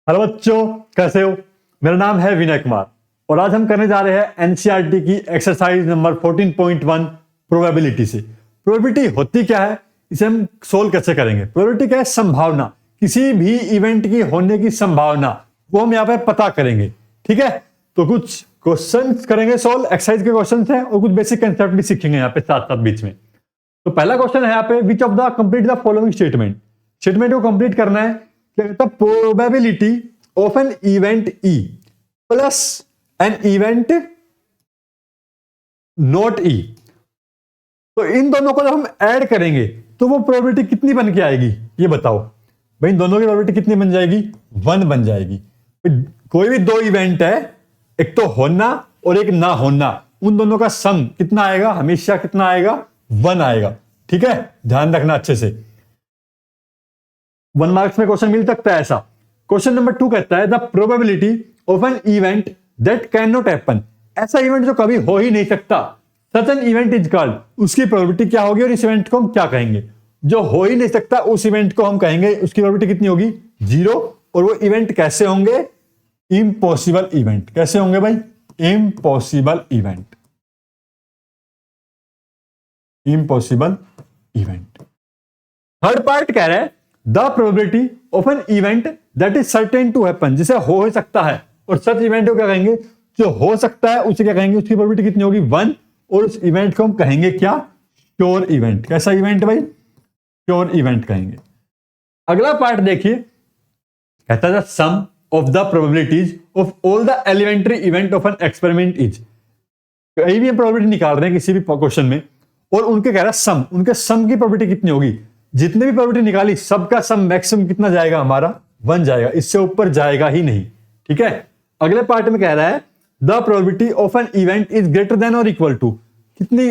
Hello बच्चों, कैसे हो। मेरा नाम है विनय कुमार और आज हम करने जा रहे हैं एनसीईआरटी की एक्सरसाइज नंबर 14.1 प्रोबेबिलिटी से। प्रोबेबिलिटी होती क्या है, इसे हम सोल्व कैसे करेंगे। प्रोबेबिलिटी क्या है? संभावना, किसी भी इवेंट की होने की संभावना, वो हम यहाँ पे पता करेंगे। ठीक है, तो कुछ क्वेश्चन करेंगे सोल्व, एक्सरसाइज के क्वेश्चन है और कुछ बेसिक कंसेप्ट भी सीखेंगे यहाँ पे साथ साथ बीच में। तो पहला क्वेश्चन है यहाँ पे, which of the complete the following statement. Statement को कंप्लीट करना है। क्या कहता है? Probability of an event E plus an event not E. तो इन दोनों को जब हम ऐड करेंगे तो वो प्रोबेबिलिटी कितनी बन के आएगी, ये बताओ भाई। इन दोनों की प्रोबेबिलिटी कितनी बन जाएगी? 1 बन जाएगी। कोई भी दो इवेंट है, एक तो होना और एक ना होना, उन दोनों का सम कितना आएगा? हमेशा कितना आएगा? 1 आएगा। ठीक है, ध्यान रखना अच्छे से। 1 मार्क्स में क्वेश्चन मिल सकता है ऐसा। क्वेश्चन नंबर 2 कहता है the probability of an event that can not happen. ऐसा इवेंट जो कभी हो ही नहीं सकता, such an event is called. उसकी प्रोबेबिलिटी क्या होगी और इस इवेंट को हम क्या कहेंगे? जो हो ही नहीं सकता उस इवेंट को हम कहेंगे, उसकी प्रोबेबिलिटी कितनी होगी? 0। और वो इवेंट कैसे होंगे? Impossible event. कैसे होंगे भाई? Impossible event. Impossible event. Third part कह रहा है the probability of an event that is certain to happen, जिसे हो सकता है। और सच इवेंट को क्या कहेंगे? जो हो सकता है उसे क्या कहेंगे? उसकी प्रोबेबिलिटी कितनी होगी? 1। और उस इवेंट को हम कहेंगे क्या? Sure event. कैसा इवेंट भाई? श्योर इवेंट कहेंगे। अगला पार्ट देखिए, कहता है sum of the probabilities of all the elementary event of an experiment is. कहीं भी हम प्रोबेबिलिटी निकाल रहे हैं किसी भी क्वेश्चन में और उनके कह रहा है सम, उनके सम की प्रोबेबिलिटी कितनी होगी? जितने भी प्रोबेबिलिटी निकाली सबका सम मैक्सिमम कितना जाएगा? हमारा 1 जाएगा, इससे ऊपर जाएगा ही नहीं। ठीक है, अगले पार्ट में कह रहा है the probability of an event is greater than और इक्वल टू। कितनी,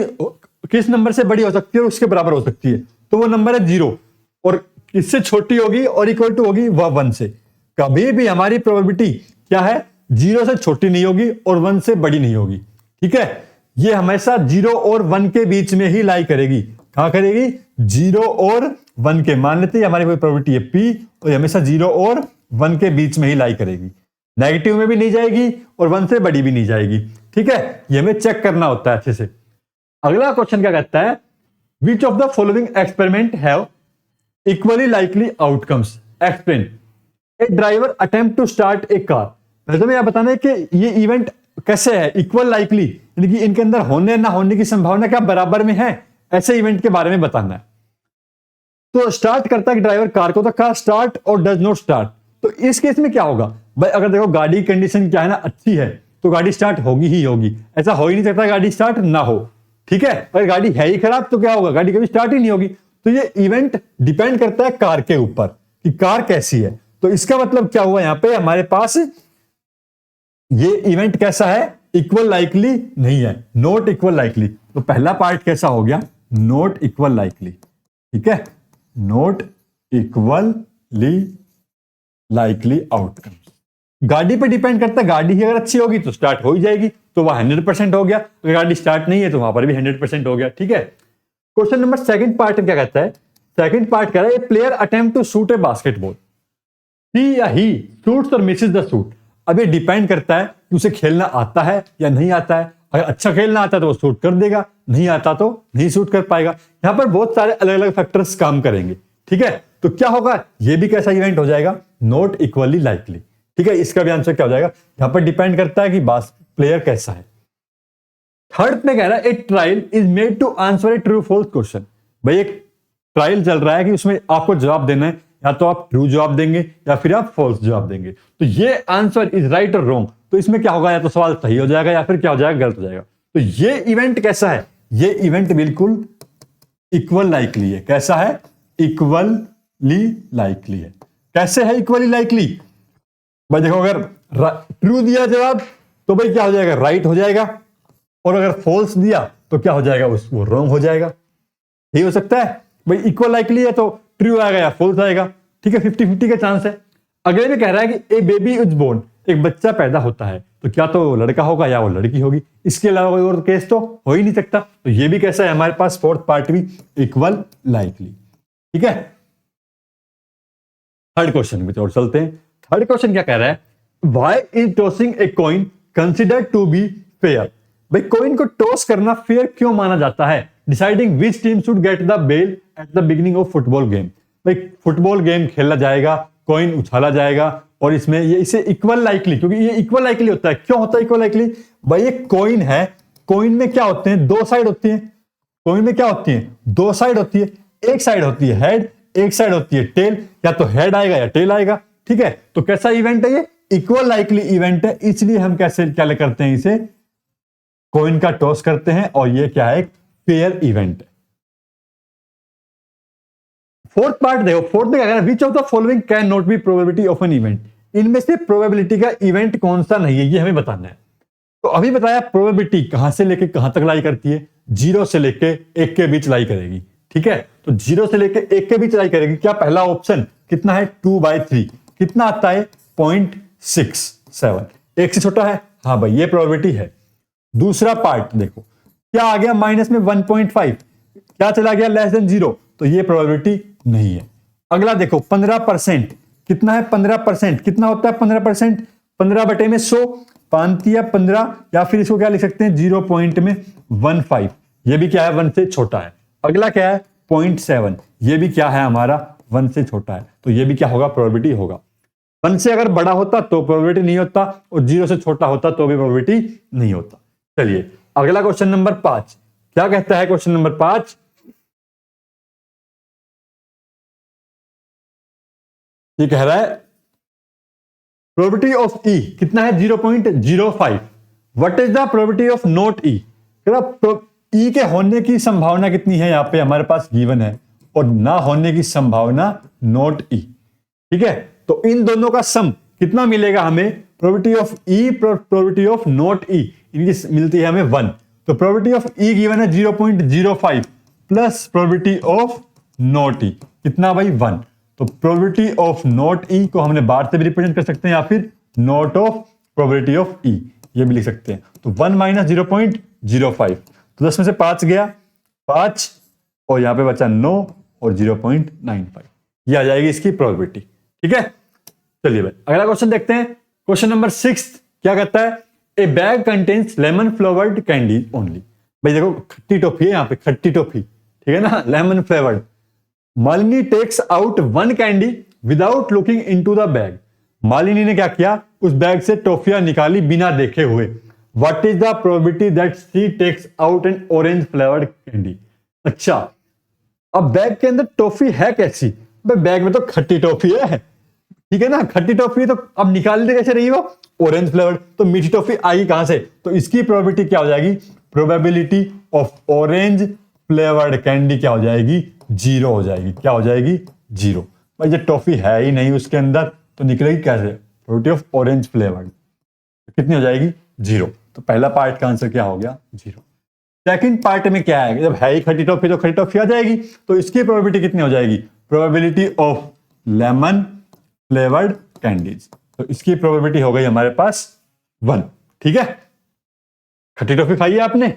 किस नंबर से बड़ी हो सकती है और उसके बराबर हो सकती है? तो वो नंबर है 0। और इससे छोटी होगी और इक्वल टू होगी वह 1 से। कभी भी हमारी प्रोबेबिलिटी क्या है? 0 से छोटी नहीं होगी और 1 से बड़ी नहीं होगी। ठीक है, ये हमेशा 0 और 1 के बीच में ही लाई करेगी। कहां करेगी? 0 और 1 के। मान लेते हैं हमारी कोई प्रोबेबिलिटी है P और ये हमेशा 0 और 1 के बीच में ही लाई करेगी। नेगेटिव में भी नहीं जाएगी और 1 से बड़ी भी नहीं जाएगी। ठीक है, ये हमें चेक करना होता है अच्छे से। अगला क्वेश्चन क्या कहता है? Which of the following experiment have equally likely outcomes? Explain. A driver attempt to start a car. पहले तो मैं यह बताना है कि ये इवेंट कैसे है? इक्वल लाइकली, यानी कि इनके अंदर होने ना होने की संभावना क्या बराबर में है? ऐसे इवेंट के बारे में बताना है। तो स्टार्ट करता है ड्राइवर कार को, तो कार स्टार्ट और डज नॉट स्टार्ट। तो इस केस में क्या होगा भाई? अगर देखो गाड़ी की कंडीशन क्या है ना, अच्छी है, तो गाड़ी स्टार्ट होगी ही होगी। ऐसा हो ही नहीं सकता गाड़ी स्टार्ट ना हो। ठीक है, अगर गाड़ी है ही खराब तो क्या होगा? गाड़ी कभी स्टार्ट ही नहीं होगी। तो ये इवेंट डिपेंड करता है कार के ऊपर कि कार कैसी है। तो इसका मतलब क्या हुआ? यहां पे हमारे पास ये इवेंट कैसा है? इक्वल लाइकली नहीं है, नॉट इक्वल लाइकली। तो पहला पार्ट कैसा हो गया? Not equal likely. ठीक है, नॉट इक्वली लाइकली आउटकम। गाड़ी पे डिपेंड करता है, गाड़ी ही अगर अच्छी होगी तो स्टार्ट हो ही जाएगी, तो वह 100% हो गया। अगर गाड़ी स्टार्ट नहीं है तो वहां पर भी 100% हो गया। ठीक है, क्वेश्चन नंबर सेकंड पार्ट क्या कहता है? सेकंड पार्ट कह रहा है player attempt to shoot a basketball, he या ही शूट्स और मिसेस द शूट। अब ये डिपेंड करता है कि उसे खेलना आता है या नहीं आता है। अगर अच्छा खेलना आता है तो वो शूट कर देगा, नहीं आता तो नहीं शूट कर पाएगा। यहां पर बहुत सारे अलग अलग फैक्टर्स काम करेंगे। ठीक है, तो क्या होगा? ये भी कैसा इवेंट हो जाएगा? Not equally likely. ठीक है, इसका भी आंसर क्या हो जाएगा? यहां पर डिपेंड करता है कि प्लेयर कैसा है। थर्ड में कह रहा है a trial is made to answer a true false question. भाई एक ट्रायल चल रहा है कि उसमें आपको जवाब देना है, या तो आप ट्रू जवाब देंगे या फिर आप फॉल्स जवाब देंगे। तो ये आंसर इज राइट और रॉन्ग। तो इसमें क्या होगा? या तो सवाल सही हो जाएगा या फिर क्या हो जाएगा? गलत हो जाएगा। तो ये इवेंट कैसा है? ये इवेंट बिल्कुल इक्वल लाइकली है। कैसा है? इक्वली लाइकली है। कैसे है इक्वली लाइकली? भाई देखो, अगर ट्रू दिया जवाब तो भाई क्या हो जाएगा? राइट हो जाएगा। और अगर फॉल्स दिया तो क्या हो जाएगा? वो रॉन्ग हो जाएगा। यही हो सकता है भाई। इक्वल लाइकली है तो ट्रू आएगा या फॉल्स आएगा। ठीक है, 50-50 का चांस है। अगले में कह रहा है कि ए बेबी इज बोर्न, एक बच्चा पैदा होता है, तो क्या तो वो लड़का होगा या वो लड़की होगी। इसके अलावा कोई और केस तो हो ही नहीं सकता। तो ये भी कैसा है हमारे पास? फोर्थ पार्ट भी इक्वल लाइकली। ठीक है, थर्ड क्वेश्चन में और चलते हैं। थर्ड क्वेश्चन क्या कह रहा है, why is tossing a coin considered to be fair. भाई कॉइन को टॉस करना फेयर क्यों माना जाता है। Deciding which team should get the bell at the beginning of football game. भाई फुटबॉल गेम खेला जाएगा, कॉइन उछाला जाएगा और इसमें ये इसे इक्वल लाइकली, क्योंकि ये इक्वल लाइकली होता है। क्यों होता है इक्वल लाइकली? भाई ये कॉइन है, कॉइन में क्या होते हैं, दो साइड होती है। कॉइन में क्या होती है, दो साइड होती है। एक साइड होती है हेड, एक साइड होती है टेल, या तो हेड आएगा या टेल आएगा। ठीक है, तो कैसा इवेंट है ये, इक्वल लाइकली इवेंट है, इसलिए हम कैसे क्या करते हैं, इसे कॉइन का टॉस करते हैं और ये क्या है, एक फेयर इवेंट है। फोर्थ पार्ट देखो, फोर्थ में क्या कह रहा है, which of the following can not be probability of an event. इनमें से प्रोबेबिलिटी का इवेंट कौन सा नहीं है, ये हमें बताना है। तो अभी बताया प्रोबेबिलिटी कहां से लेके कहां तक लाई करती है, 0 से लेके 1 के बीच लाई करेगी। ठीक है, तो 0 से लेके 1 के बीच लाई करेगी। क्या पहला ऑप्शन कितना है, 2/3, कितना आता है 0.67, 1 से छोटा है, हाँ भाई ये प्रोबेबिलिटी है। दूसरा पार्ट देखो, क्या आ गया माइनस में 1.5, क्या चला गया लेस देन 0, तो ये प्रोबेबिलिटी नहीं है। अगला देखो 15%, कितना है 15%, कितना होता है 15%, 15/100, 5×15, या फिर इसको क्या लिख सकते हैं 0.15, ये भी क्या है 1 से छोटा है। अगला क्या है 0.7, ये भी क्या है हमारा 1 से छोटा है, तो ये भी क्या होगा, प्रोबेबिलिटी होगा। 1 से अगर बड़ा होता तो प्रोबेबिलिटी नहीं होता, और 0 से छोटा होता तो भी प्रोबेबिलिटी नहीं होता। चलिए अगला क्वेश्चन नंबर 5 क्या कहता है, क्वेश्चन नंबर 5 ये कह रहा है प्रोबेबिलिटी ऑफ ई कितना है 0.05, what is the probability of not E. E के होने की संभावना कितनी है, यहां पे हमारे पास गिवन है, और ना होने की संभावना नॉट ई। ठीक है, तो इन दोनों का सम कितना मिलेगा हमें, probability of E probability of not E, इनकी मिलती है हमें 1। तो प्रोबेबिलिटी ऑफ ई गिवन है 0.05 प्लस प्रोबेबिलिटी ऑफ नॉट ई कितना भाई 1। तो प्रोबेबिलिटी ऑफ नॉट ई को हमने बार से भी रिप्रेजेंट कर सकते हैं, या फिर नॉट ऑफ प्रोबेबिलिटी ऑफ ई, ये भी लिख सकते हैं। तो 1 - 0.05, तो 10 में से 5 गया 5, और यहां पे बचा 9 और 0.95, ये आ जाएगी इसकी प्रोबेबिलिटी। ठीक है, चलिए भाई अगला क्वेश्चन देखते हैं। क्वेश्चन नंबर 6 क्या कहता है, ए bag contains lemon flavoured candy only. भाई देखो खट्टी टॉफी है, यहाँ पे खट्टी टॉफी, ठीक है ना, lemon flavoured. Malini takes out 1 candy without looking into the bag. Malini ने क्या किया, उस बैग से टॉफियां निकाली बिना देखे हुए। What is the probability that she takes out an orange flavoured candy. अच्छा, अब बैग के अंदर टॉफी है कैसी, भाई बैग में तो खट्टी टॉफी है, ठीक है ना, खट्टी टॉफी, तो अब निकालने कैसे रही वो, ऑरेंज फ्लेवर्ड, तो मीठी टॉफी आई कहां से, तो इसकी प्रोबेबिलिटी क्या हो जाएगी, probability of orange flavoured candy क्या हो जाएगी, 0 हो जाएगी। क्या हो जाएगी, 0। भाई ये टॉफी है ही नहीं उसके अंदर, तो निकलेगी कैसे, प्रोबेबिलिटी ऑफ ऑरेंज फ्लेवर्ड कितनी हो जाएगी, 0। तो पहला पार्ट का आंसर क्या हो गया, 0। सेकंड पार्ट में क्या है, जब है ही खट्टी टॉफी तो खट्टी टॉफी आ जाएगी, तो इसकी प्रोबेबिलिटी कितनी हो जाएगी, probability of lemon flavoured candies, तो इसकी प्रोबेबिलिटी हो गई हमारे पास 1। ठीक है, खट्टी टॉफी खाई है आपने,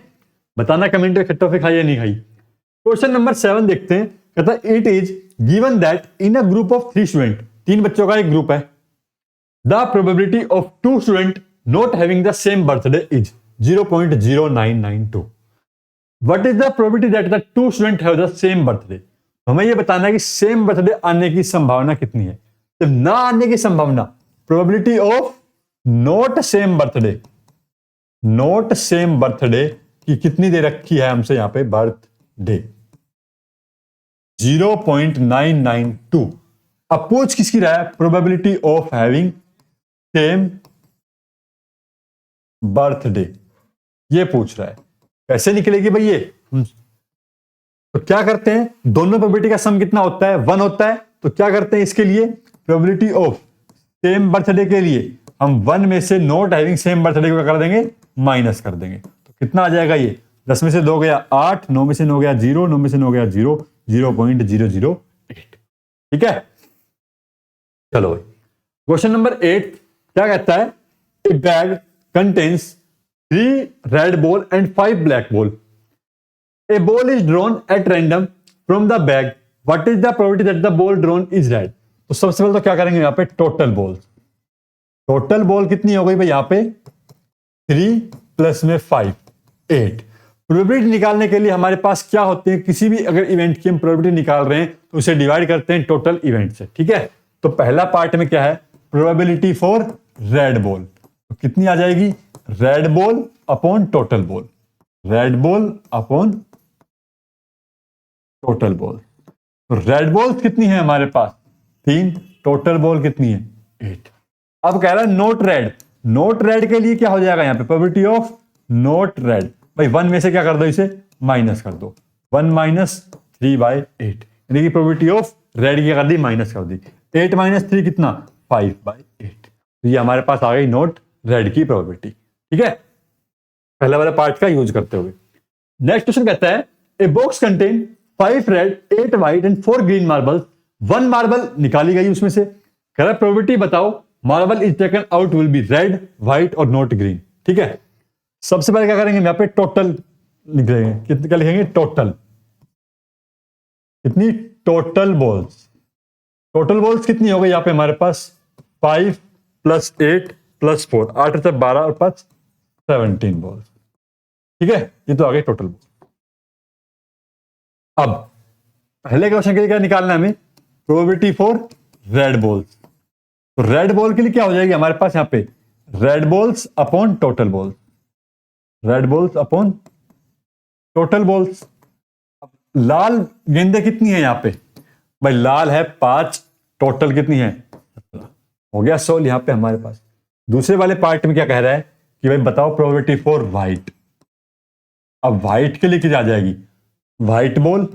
बताना कमेंट में खट्टी टॉफी खाई है नहीं खाई। क्वेश्चन नंबर 7 देखते हैं, कहता है it is given that in a group of 3 student, 3 बच्चों का एक ग्रुप है, the probability of 2 student not having the same birthday is 0.0992। What is the probability that the 2 student have the same birthday. हमें यह बताना है कि same birthday आने की संभावना कितनी है। तो ना आने की संभावना, probability of not same birthday, not same birthday की कितनी दे रखी है हमसे यहां पे, बर्थडे 0.992। अब पूछ किसकी रहा है, probability of having same birthday, ये पूछ रहा है। कैसे निकलेगी भाई ये, तो क्या करते हैं, दोनों प्रोबेबिलिटी का सम कितना होता है, 1 होता है, तो क्या करते हैं इसके लिए, प्रोबेबिलिटी ऑफ सेम बर्थडे के लिए हम 1 में से नॉट हैविंग सेम बर्थडे को क्या कर देंगे, माइनस कर देंगे। तो कितना आ जाएगा ये, 10 में से 2 गया 8, 9 में से 9 गया 0, 9 में से 9 गया 0, 0.008। ठीक है, चलो भाई क्वेश्चन नंबर 8 क्या कहता है, ए bag contains 3 red ball and 5 black ball. A ball is drawn at random from the bag. What is the probability that the ball drawn is red? तो सबसे पहले तो क्या करेंगे यहाँ पे, टोटल बॉल्स, टोटल बॉल कितनी हो गई भाई यहाँ पे 3 प्लस में 5 8। प्रोबेबिलिटी निकालने के लिए हमारे पास क्या होते हैं, किसी भी अगर इवेंट की हम प्रोबेबिलिटी निकाल रहे हैं तो उसे डिवाइड करते हैं टोटल इवेंट से। ठीक है, तो पहला पार्ट में क्या है, प्रोबेबिलिटी फॉर रेड बॉल, तो कितनी आ जाएगी, red ball upon total ball, red ball upon total ball. तो रेड बॉल कितनी है हमारे पास 3, टोटल बॉल कितनी है 8। अब कह रहा है नोट रेड, नोट रेड के लिए क्या हो जाएगा यहाँ पे, प्रोबेबिलिटी ऑफ नोट रेड, भाई 1 में से क्या कर दो, इसे माइनस कर दो, 1 माइनस 3/8, यानी कि प्रोबेबिलिटी ऑफ रेड की कर दी माइनस कर दी, 8 माइनस 3 कितना 5/8। तो ये हमारे पास आ गई नोट रेड की प्रोबेबिलिटी। ठीक है, पहले वाले पार्ट का यूज करते हुए। नेक्स्ट क्वेश्चन कहता है a box contain 5 red 8 white and 4 green marbles, 1 marble निकाली गई उसमें से, कह रहा प्रोबेबिलिटी बताओ marble is taken out will be red white और नॉट ग्रीन। ठीक है, सबसे पहले क्या करेंगे, यहाँ पे टोटल लिखेंगे, कितने क्या लिखेंगे, टोटल, कितनी टोटल बॉल्स, टोटल बॉल्स कितनी हो गई यहाँ पे हमारे पास 5 प्लस 8 प्लस 4, 8 से 12 और 5 17 बॉल्स। ठीक है, ये तो आ गई टोटल बॉल। अब पहले क्वेश्चन के लिए क्या निकालना है हमें, प्रोबेबिलिटी फॉर रेड बॉल्स, तो रेड बॉल के लिए क्या हो जाएगी हमारे पास यहाँ पे, red balls upon total balls, red balls upon total balls. लाल गेंदे कितनी है यहाँ पे, भाई लाल है 5, टोटल कितनी है 17, हो गया 16 यहाँ पे हमारे पास। दूसरे वाले पार्ट में क्या कह रहा है कि भाई बताओ प्रोबेबिलिटी फॉर व्हाइट, अब व्हाइट के लिए क्या आ जाएगी, white ball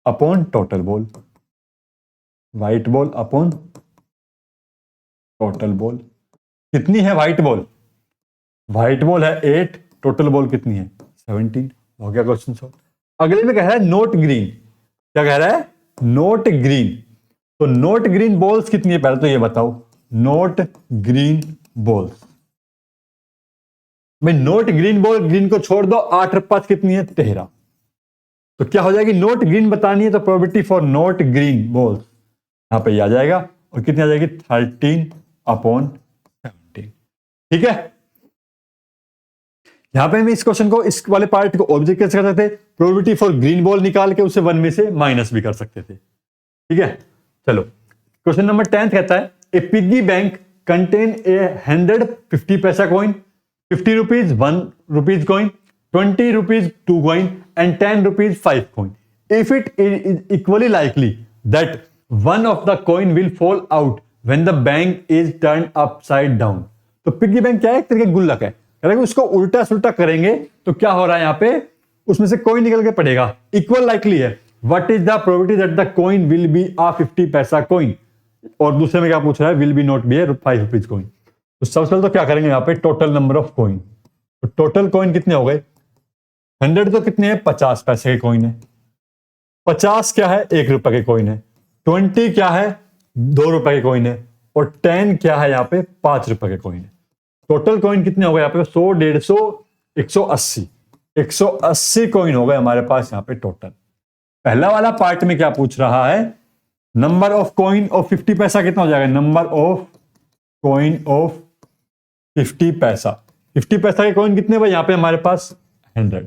upon total ball, white ball upon total ball. कितनी है व्हाइट बॉल, व्हाइट बॉल है 8, टोटल बॉल कितनी है 17, हो गया क्वेश्चन सॉल्व। अगले में कह रहा है नोट ग्रीन, क्या कह रहा है, नोट ग्रीन, तो नोट ग्रीन बॉल्स कितनी है, पहले तो ये बताओ नोट ग्रीन बॉल्स, भाई नोट ग्रीन बॉल, ग्रीन को छोड़ दो, 8 और 5 कितनी है 13, तो क्या हो जाएगी, नोट ग्रीन बतानी है तो probability for note green balls यहां पे आ जाएगा, और कितनी आ जाएगी 13/17। ठीक है, यहां पे हम इस क्वेश्चन को, इस वाले पार्ट को ऑब्जेक्ट कैसे कर सकते थे, प्रोबेबिलिटी फॉर ग्रीन बॉल निकाल के उसे 1 में से माइनस भी कर सकते थे। ठीक है, चलो क्वेश्चन नंबर 10 कहता है ए पिग्गी बैंक कंटेन ए 100 50 पैसा coin, 50 rupees 1 rupees coin, 20 rupees 2 coin and 10 rupees 5 coin. If it is equally likely that one of the coin will fall out when the bank is turned upside down। तो piggy bank क्या है, एक तरीके का गुल्लक है, अगर उसको उल्टा सुल्टा करेंगे तो क्या हो रहा है यहाँ पे, उसमें से कोइन निकल के पड़ेगा, इक्वल लाइकली है, what is the probability that the coin will be a 50 पैसा कोइन, और दूसरे में क्या पूछ रहा है, will be not be A 5 rupees coin. तो सबसे पहले तो क्या करेंगे यहाँ पे, टोटल नंबर ऑफ कोइन, तो टोटल कोइन कितने हो गए, 100 तो कितने हैं 50 पैसे के कोइन है, 50 क्या है 1 रुपए के कोइन है, 20 क्या है 2 रुपए के कोइन है, और 10 क्या है यहाँ पे 5 रुपए के कोइन है। टोटल कोइन कितने हो गए यहाँ पे 100 150 180 कोइन हो गए हमारे पास यहाँ पे टोटल। पहला वाला पार्ट में क्या पूछ रहा है, नंबर ऑफ कोइन ऑफ 50 पैसा कितना हो जाएगा, नंबर ऑफ कोइन ऑफ 50 पैसा, 50 पैसा के कोइन कितने भाई यहाँ पे हमारे पास 100,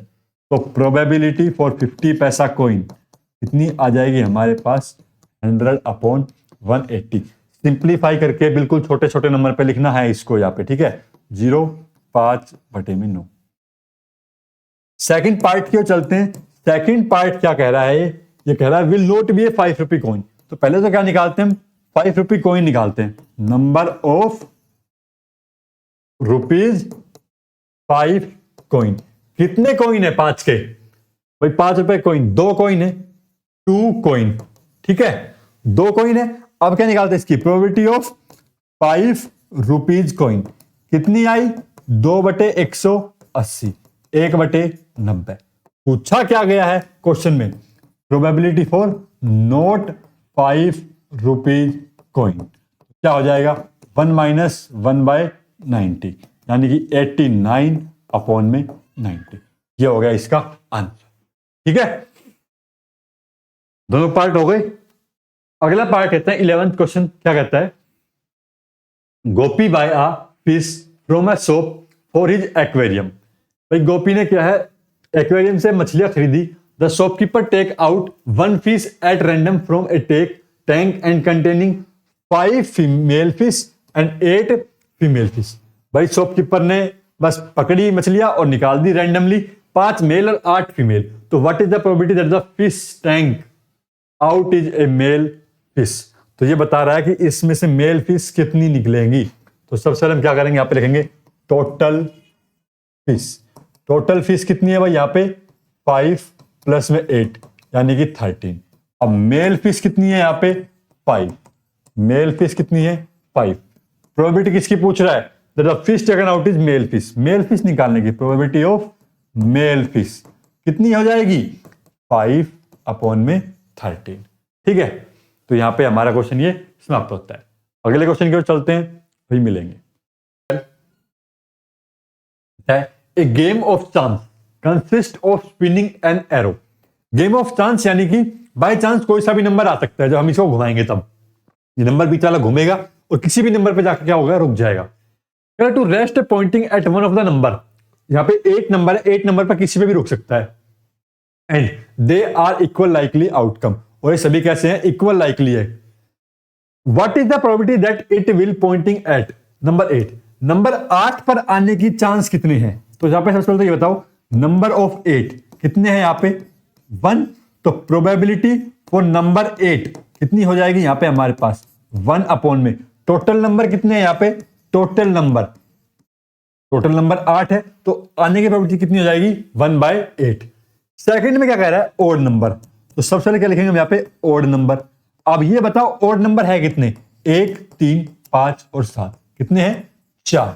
तो प्रोबेबिलिटी फॉर 50 पैसा कोइन कितनी आ जाएगी हमारे पास 100/180। सिंप्लीफाई करके बिल्कुल छोटे छोटे नंबर पे लिखना है इसको यहाँ पे, ठीक है, 0/5/9। सेकंड पार्ट की ओर चलते हैं। सेकंड पार्ट क्या कह रहा है, ये कह रहा है will not be A 5 rupee coin. तो पहले तो क्या निकालते हैं हम, 5 रुपी कॉइन निकालते हैं, नंबर ऑफ रुपीज 5 कॉइन। कितने कॉइन है 5 के भाई, 5 रुपए कॉइन, 2 कॉइन है, 2 कॉइन, ठीक है, 2 कॉइन है। अब क्या निकालते हैं इसकी प्रोबेबिलिटी ऑफ 5 रुपीज कॉइन कितनी आई, 2/180, 1/90। पूछा क्या गया है क्वेश्चन में, probability for not 5 rupees coin, क्या हो जाएगा 1 - 1/90, यानी कि 89/90। ये हो गया इसका आंसर, ठीक है। दोनों पार्ट हो गए। अगला पार्ट कहते हैं 11th क्वेश्चन, क्या कहता है, Gopi buy a fish from a shop for his aquarium. भाई गोपी ने क्या है, एक्वेरियम से मछलियां खरीदी। The shopkeeper take out one fish at random from a tank and containing 5 female fish and 8 female fish. भाई शॉपकीपर ने बस पकड़ी मछलियां और निकाल दी रैंडमली, 5 मेल और 8 फीमेल। तो what is the probability that the fish tank out is a male fish. तो ये बता रहा है कि इसमें से मेल फिश कितनी निकलेंगी। तो सबसे पहले हम क्या करेंगे, यहां पे लिखेंगे टोटल फिश। टोटल फिश कितनी है भाई, यहाँ पे 5 प्लस में 8 यानी कि 13। अब मेल फिश कितनी है, यहाँ पे 5। मेल फिश कितनी है, 5। प्रोबेबिलिटी किसकी पूछ रहा है, that the fish taken out is male fish. Male fish निकालने की प्रोबेबिलिटी ऑफ मेल फिश कितनी हो जाएगी, 5 अपॉन में 13। ठीक है, तो यहां पे हमारा क्वेश्चन ये समाप्त होता है। अगले क्वेश्चन की ओर चलते हैं, वही मिलेंगे। A game of chance consist of spinning an arrow. Game of chance यानी कि बाय चांस कोई सा भी नंबर आ सकता है, जब हम इसको घुमाएंगे तब ये नंबर बीच वाला घूमेगा और किसी भी नंबर पे जाकर क्या होगा, रुक जाएगा। To rest pointing at one of the number, यहां पे 8 नंबर है, 8 नंबर पर किसी पे भी रुक सकता है। And they are equally likely outcome, और ये सभी कैसे हैं, इक्वल लाइकली है। What is the probability that it will pointing at number 8। Number 8 पर आने की चांस कितनी है। तो यहां पे सबसे पहले तो ये बताओ, नंबर ऑफ 8 कितने हैं, यहां पे 1। तो प्रोबेबिलिटी फॉर नंबर 8 कितनी हो जाएगी, यहां पे हमारे पास 1 अपॉन में टोटल नंबर कितने हैं, यहां पे टोटल नंबर 8 है, तो आने की प्रोबेबिलिटी कितनी हो जाएगी, 1/8। सेकंड में क्या कह रहा है, ओड नंबर। तो सबसे पहले क्या लिखेंगे हम यहाँ पे, ओड नंबर। अब ये बताओ ओड नंबर है कितने, 1, 3, 5 और 7, कितने हैं, 4।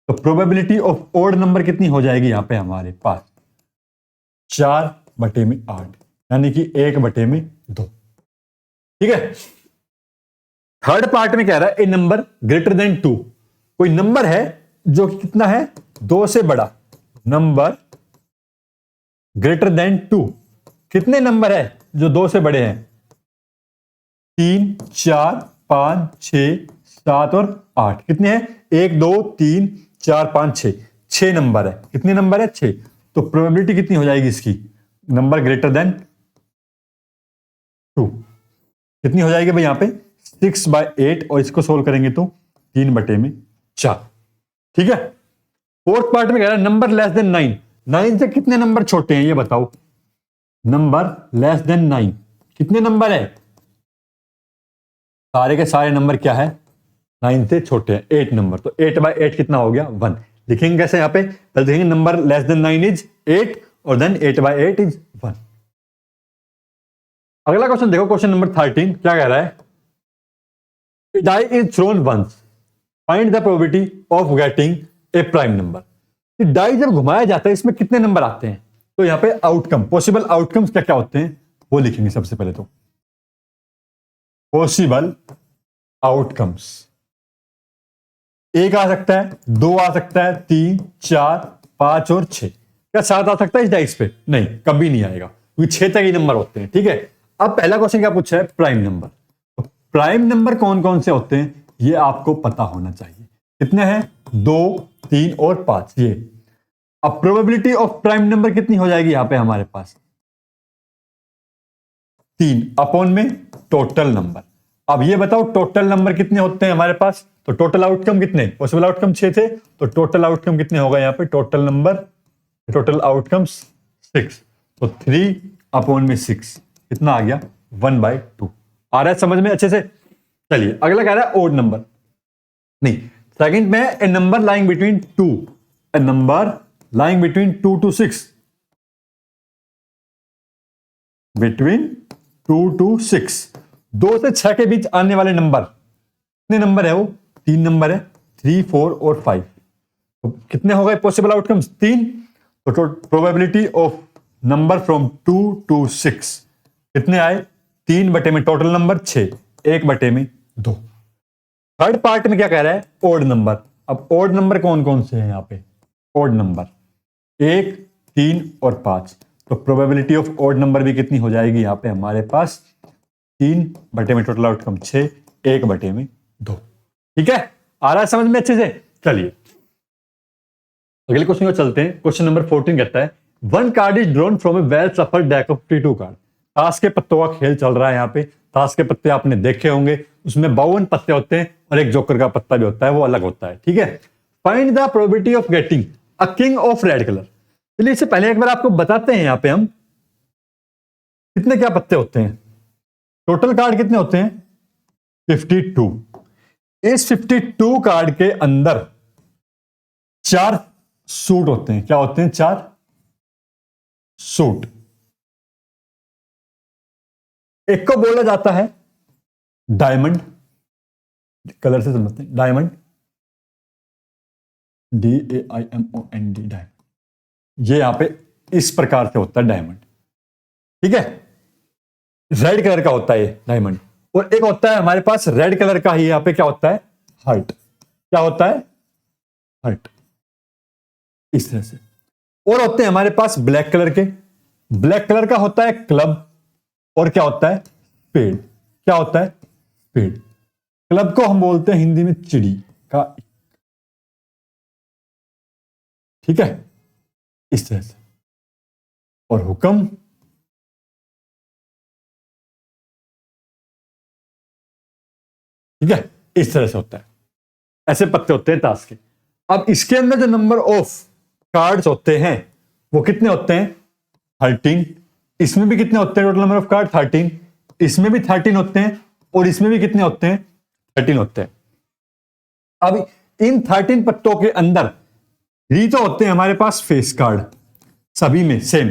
तो प्रोबेबिलिटी ऑफ ओड नंबर कितनी हो जाएगी, यहां पे हमारे पास 4/8 यानी कि 1/2। ठीक है। थर्ड पार्ट में कह रहा है, ए नंबर ग्रेटर देन 2। कोई नंबर है जो कि कितना है, 2 से बड़ा। नंबर ग्रेटर देन 2, कितने नंबर है जो 2 से बड़े हैं, 3, 4, 5, 6, 7 और 8। कितने हैं, 1, 2, 3, 4, 5, 6, 6 नंबर है। कितने नंबर है, 6। तो प्रोबेबिलिटी कितनी हो जाएगी इसकी, नंबर ग्रेटर देन 2 कितनी हो जाएगी भाई, यहां पे 6/8, और इसको सोल्व करेंगे तो 3/4। ठीक है। फोर्थ पार्ट में कह रहा है, नंबर लेस देन 9। 9 से कितने नंबर छोटे हैं, ये बताओ। नंबर लेस देन 9 कितने नंबर है, सारे के सारे नंबर क्या है, 9 से छोटे हैं, 8 नंबर। तो 8/8 कितना हो गया, 1। लिखेंगे कैसे, यहां पे पहले देखेंगे नंबर लेस देन 9 इज 8 और देन 8/8 इज 1। अगला क्वेश्चन देखो, क्वेश्चन नंबर 13 क्या कह रहा है, die is thrown once, find the probability of getting a prime number. Die जब घुमाया जाता है इसमें कितने नंबर आते हैं, तो यहां पे आउटकम, पॉसिबल आउटकम्स क्या क्या होते हैं वो लिखेंगे सबसे पहले। तो पॉसिबल आउटकम्स 1 आ सकता है, 2 आ सकता है, 3, 4, 5 और 6। क्या 7 आ सकता है इस डाइस पे, नहीं, कभी नहीं आएगा, क्योंकि 6 तक ही नंबर होते हैं। ठीक है। अब पहला क्वेश्चन क्या पूछा है, प्राइम नंबर। तो प्राइम नंबर कौन कौन से होते हैं ये आपको पता होना चाहिए। कितने हैं, 2, 3 और 5 ये। अब प्रोबेबिलिटी ऑफ प्राइम नंबर कितनी हो जाएगी, यहां पे हमारे पास 3 अपॉन में टोटल नंबर। अब ये बताओ टोटल नंबर कितने होते हैं हमारे पास, तो टोटल आउटकम कितने, पॉसिबल आउटकम 6 थे, तो टोटल आउटकम कितने होगा यहां पे, टोटल नंबर, टोटल आउटकम्स 6। तो 3 अपॉन में 6 कितना आ गया, 1/2। आ रहा है समझ में अच्छे से। चलिए अगला कह रहा है ओड नंबर, नहीं सेकंड में, a number lying between 2, a number lying between 2 to 6, between 2 to 6, 2 से 6 के बीच आने वाले नंबर, कितने नंबर है वो, 3 नंबर है, 3, 4 और 5। तो कितने हो गए पॉसिबल आउटकम्स, 3। तो probability of number from 2 to 6 कितने आए, 3 में टोटल नंबर 6, 1/2। थर्ड पार्ट में क्या कह रहा है, ओड नंबर। अब ओड नंबर कौन कौन से हैं यहां पे, ओड नंबर 1, 3 और 5। तो प्रोबेबिलिटी ऑफ ओड नंबर भी कितनी हो जाएगी यहां पे हमारे पास, 3 में टोटल आउटकम 6, 1/2। ठीक है। आ रहा है समझ में अच्छे से? चलिए अगले क्वेश्चन को चलते हैं। क्वेश्चन नंबर 14 कहता है one card is drawn from A well सफल डेक ऑफ 52 कार्ड। ताश के पत्तों का खेल चल रहा है यहाँ पे। ताश के पत्ते आपने देखे होंगे, उसमें 52 पत्ते होते हैं और एक जोकर का पत्ता भी होता है, वो अलग होता है, ठीक है। Find the probability of getting a king of red colour. चलिए इससे पहले एक बार आपको बताते हैं यहाँ पे हम कितने क्या पत्ते होते हैं। टोटल कार्ड कितने होते हैं? 52। इस 52 कार्ड के अंदर 4 सूट होते हैं। क्या होते हैं? 4 सूट। एक को बोला जाता है डायमंड, कलर से समझते हैं, डायमंड, DAIMOND, डायमंड। ये यहां पे इस प्रकार से होता है डायमंड, ठीक है। रेड कलर का होता है ये डायमंड। और एक होता है हमारे पास रेड कलर का ही, यहां पे क्या होता है? हार्ट। क्या होता है? हार्ट, इस तरह से। और होते हैं हमारे पास ब्लैक कलर के। ब्लैक कलर का होता है क्लब, और क्या होता है? स्पेड। क्या होता है? स्पेड। क्लब को हम बोलते हैं हिंदी में चिड़ी का, ठीक है, इस तरह से। और हुक्म, ठीक है, इस तरह से होता है। ऐसे पत्ते होते हैं ताश के। अब इसके अंदर जो नंबर ऑफ कार्ड्स होते हैं वो कितने होते हैं? 13। इसमें भी कितने होते हैं? Total number of card 13। इसमें भी 13 होते हैं और इसमें भी कितने होते हैं? 13 होते हैं। अब इन 13 पत्तों के अंदर 3 तो होते हैं हमारे पास फेस कार्ड, सभी में सेम।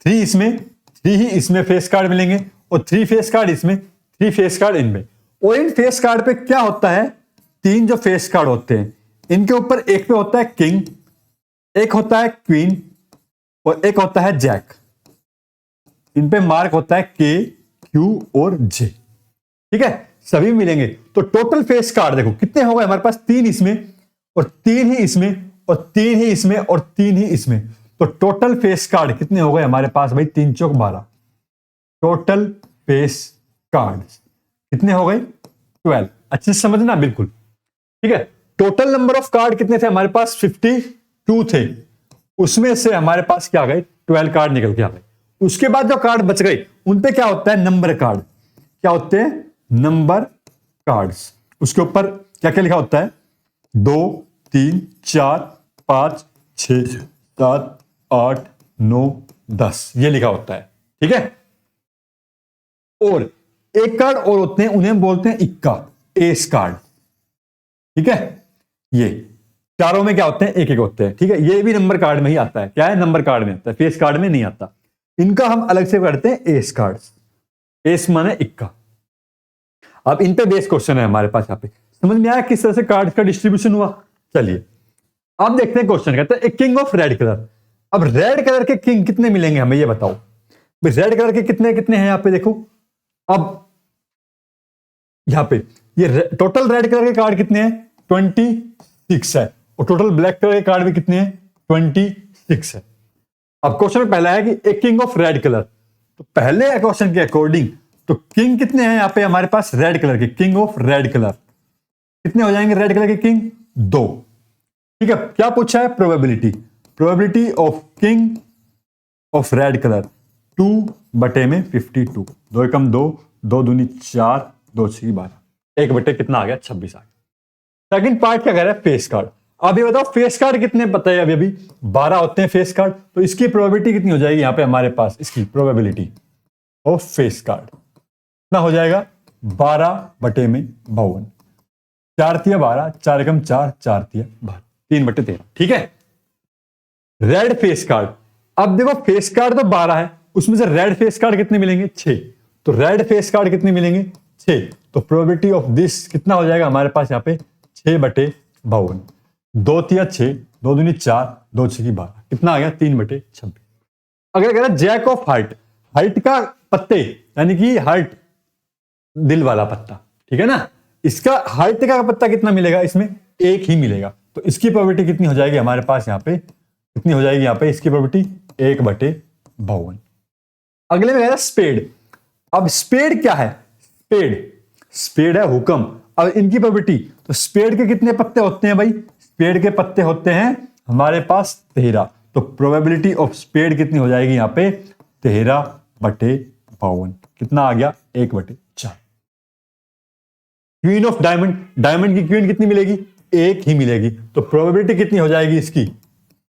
3 इसमें, 3 ही इसमें फेस कार्ड मिलेंगे, और 3 फेस कार्ड इसमें, 3 फेस कार्ड इनमें। और इन फेस कार्ड पे क्या होता है? 3 जो फेस कार्ड होते हैं इनके ऊपर एक पे होता है किंग, एक होता है क्वीन, और एक होता है जैक। इन पे मार्क होता है K, Q और J, ठीक है, सभी मिलेंगे। तो टोटल फेस कार्ड देखो कितने हो गए हमारे पास? 3 इसमें, और 3 ही इसमें, और 3 ही इसमें, और 3 ही इसमें। तो टोटल फेस कार्ड कितने हो गए हमारे पास भाई? 3 चौक 12। टोटल फेस कार्ड कितने हो गए? 12। अच्छे से समझना बिल्कुल, ठीक है। टोटल नंबर ऑफ कार्ड कितने थे हमारे पास? 52 थे। उसमें से हमारे पास क्या गए? 12 कार्ड निकल के आ गए। उसके बाद जो कार्ड बच गए उन पे क्या होता है? Number card. क्या होते हैं? Number cards. उसके ऊपर क्या क्या लिखा होता है? 2, 3, 4, 5, 6, 7, 8, 9, 10 ये लिखा होता है, ठीक है। और एक कार्ड और होते हैं, उन्हें बोलते हैं इक्का, एस कार्ड, ठीक है। ये चारों में क्या होते हैं? एक एक होते हैं, ठीक है। ये भी नंबर कार्ड में ही आता है। क्या है? नंबर कार्ड में आता है, फेस कार्ड में नहीं आता। इनका हम अलग से करते हैं एस कार्ड्स। एस माने इक्का। अब इन पे बेस क्वेश्चन है हमारे पास। यहाँ पे समझ में आया किस तरह से कार्ड का डिस्ट्रीब्यूशन हुआ? चलिए अब देखते हैं क्वेश्चन कहता है किंग ऑफ रेड कलर। अब रेड कलर के किंग कितने मिलेंगे हमें ये बताओ। रेड कलर के कितने कितने हैं यहाँ पे देखो। अब यहाँ पे ये टोटल रेड कलर के कार्ड कितने हैं? 26 है। और टोटल ब्लैक कलर के कार्ड भी कितने हैं? 26 है। अब क्वेश्चन पहला है कि a king of red colour. तो पहले क्वेश्चन के अकॉर्डिंग तो किंग कितने हैं यहाँ पे हमारे पास? रेड कलर के किंग ऑफ रेड कलर कितने हो जाएंगे? रेड कलर के किंग 2, ठीक है। क्या पूछा है? Probability. Probability of king of red colour 2/52। 2 एकम 2, 2 दूनी 4, 2 6 12, 1 कितना आ गया? 26 आ गया। सेकंड पार्ट क्या कह रहा है? Face card. अब ये बताओ फेस कार्ड कितने पता है? अभी अभी 12 होते हैं फेस कार्ड। तो इसकी प्रोबेबिलिटी कितनी हो जाएगी यहाँ पे हमारे पास? इसकी प्रोबेबिलिटी ऑफ फेस कार्ड कितना हो जाएगा? 12/52। 4 तिया 12, 4 एकम 4, 4 तिया 12, 3/13, ठीक है। Red face card. अब देखो फेस कार्ड तो 12 है, उसमें से रेड फेस कार्ड कितने मिलेंगे? 6। तो रेड फेस कार्ड कितने मिलेंगे? 6। तो प्रोबेबिलिटी ऑफ दिस कितना हो जाएगा हमारे पास यहाँ पे? 6/52। 2 तिया 6, 2 दूनी 4, 2 6 12, कितना आ गया? 3/26। अगर कह रहा जैक ऑफ हार्ट, हार्ट का पत्ते यानी कि हार्ट दिल वाला पत्ता, ठीक है ना। इसका हार्ट का पत्ता कितना मिलेगा? इसमें 1 ही मिलेगा। तो इसकी प्रोबेबिलिटी कितनी हो जाएगी हमारे पास यहाँ पे? कितनी हो जाएगी यहाँ पे इसकी प्रोबेबिलिटी? 1/52। अगले में है स्पेड। अब स्पेड क्या है? स्पेड, स्पेड है हुक्म। अब इनकी प्रोबेबिलिटी, तो स्पेड के कितने पत्ते होते हैं भाई? स्पेड के पत्ते होते हैं हमारे पास 13, तो प्रोबेबिलिटी ऑफ स्पेड कितनी हो जाएगी यहाँ पे? 13/52। कितना आ गया? 1/4। क्वीन ऑफ डायमंड, डायमंड की क्वीन कितनी मिलेगी? एक ही मिलेगी, तो प्रोबेबिलिटी कितनी हो जाएगी इसकी?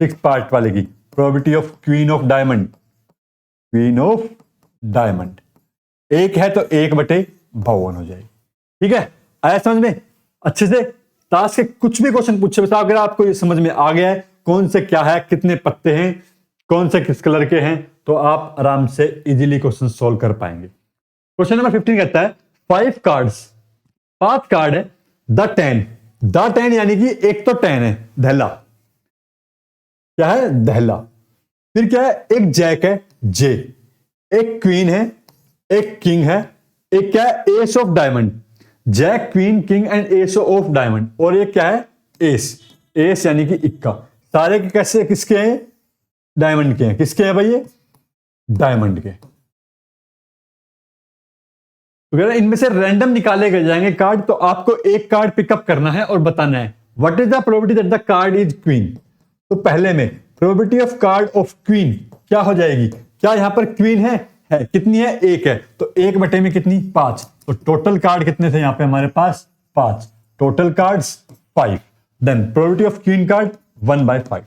6 पार्ट वाले की probability of queen of diamond, queen of diamond एक है तो 1/52 हो जाएगी। ठीक है, आया समझ में? अच्छे से टास्क के कुछ भी क्वेश्चन पूछे, बस अगर आपको ये समझ में आ गया है कौन से क्या है, कितने पत्ते हैं, कौन से किस कलर के हैं, तो आप आराम से इजीली क्वेश्चन सॉल्व कर पाएंगे। क्वेश्चन नंबर 15 कहता है 5 कार्ड्स, 5 कार्ड है, द 10 यानी कि एक तो 10 है, दहला, क्या है? दहला। फिर क्या है? एक जैक है, जे, एक क्वीन है, एक किंग है, एक क्या है? Ace of diamond, jack, queen, king and ace of diamond, और एक क्या है? एस, एस यानी कि इक्का। सारे के कैसे किसके हैं? डायमंड के हैं। किसके हैं भाई? ये डायमंड के। तो इनमें से रैंडम निकाले गए जाएंगे कार्ड, तो आपको एक कार्ड पिकअप करना है और बताना है what is the probability that the card is queen. तो पहले में probability of card of queen क्या हो जाएगी? क्या यहां पर क्वीन है? कितनी है? एक है, तो 1 में कितनी? 5। तो टोटल कार्ड कितने थे यहां पे हमारे पास? 5। Total cards 5। Then probability of queen card 1/5।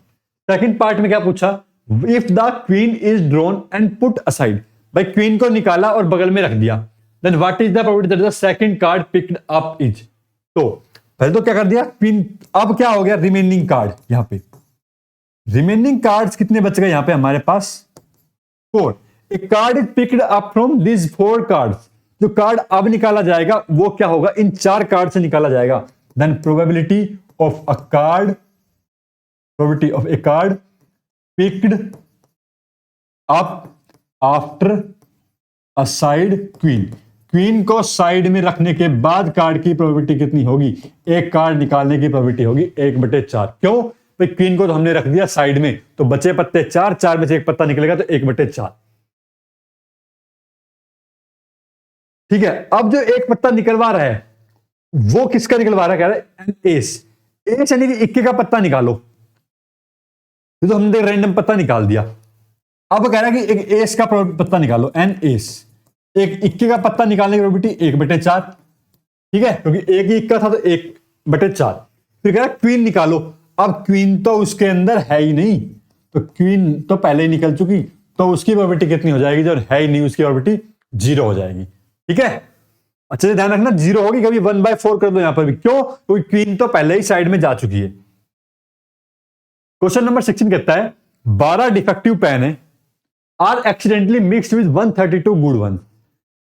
Second part में क्या पूछा? If the queen is drawn and put aside, भाई क्वीन को निकाला और बगल में रख दिया, then what is the probability that the second card picked up is. तो पहले तो क्या कर दिया क्वीन, अब क्या हो गया? रिमेनिंग कार्ड, यहां पे रिमेनिंग कार्ड्स कितने बच गए यहां पे हमारे पास? 4। एक card is picked up from this 4 cards, जो कार्ड अब निकाला जाएगा वो क्या होगा? इन 4 कार्ड से निकाला जाएगा। Then probability of a card, probability of a card picked up after a side queen, queen को साइड में रखने के बाद कार्ड की प्रोबेबिलिटी कितनी होगी? एक कार्ड निकालने की प्रोबेबिलिटी होगी 1/4। क्यों भाई? क्वीन को तो हमने रख दिया साइड में, तो बचे पत्ते 4, 4 में से एक पत्ता निकलेगा तो 1/4। ठीक है, अब जो एक पत्ता निकलवा रहा है वो किसका निकलवा रहा है? कह रहा है एस, एस यानी कि इक्के का पत्ता निकालो। तो हमने रैंडम पत्ता निकाल दिया। अब कह रहा है कि एक एस का पत्ता निकालो, एन एस। एक इक्के का पत्ता निकालने की प्रोबेबिलिटी 1/4। ठीक है, क्योंकि एक ही इक्का था तो 1/4। फिर कह रहा है क्वीन निकालो। अब क्वीन तो उसके अंदर है ही नहीं, तो क्वीन तो पहले ही निकल चुकी, तो उसकी प्रोबेबिलिटी कितनी हो जाएगी? जो है ही नहीं उसकी प्रोबेबिलिटी 0 हो जाएगी। ठीक है, अच्छे से ध्यान रखना, 0 होगी। कभी 1/4 कर दो यहां पर भी, क्यों? क्योंकि क्वीन तो पहले ही साइड में जा चुकी है। क्वेश्चन नंबर 16 कहता है 12 डिफेक्टिव पेन है are accidentally mixed with 132 good one.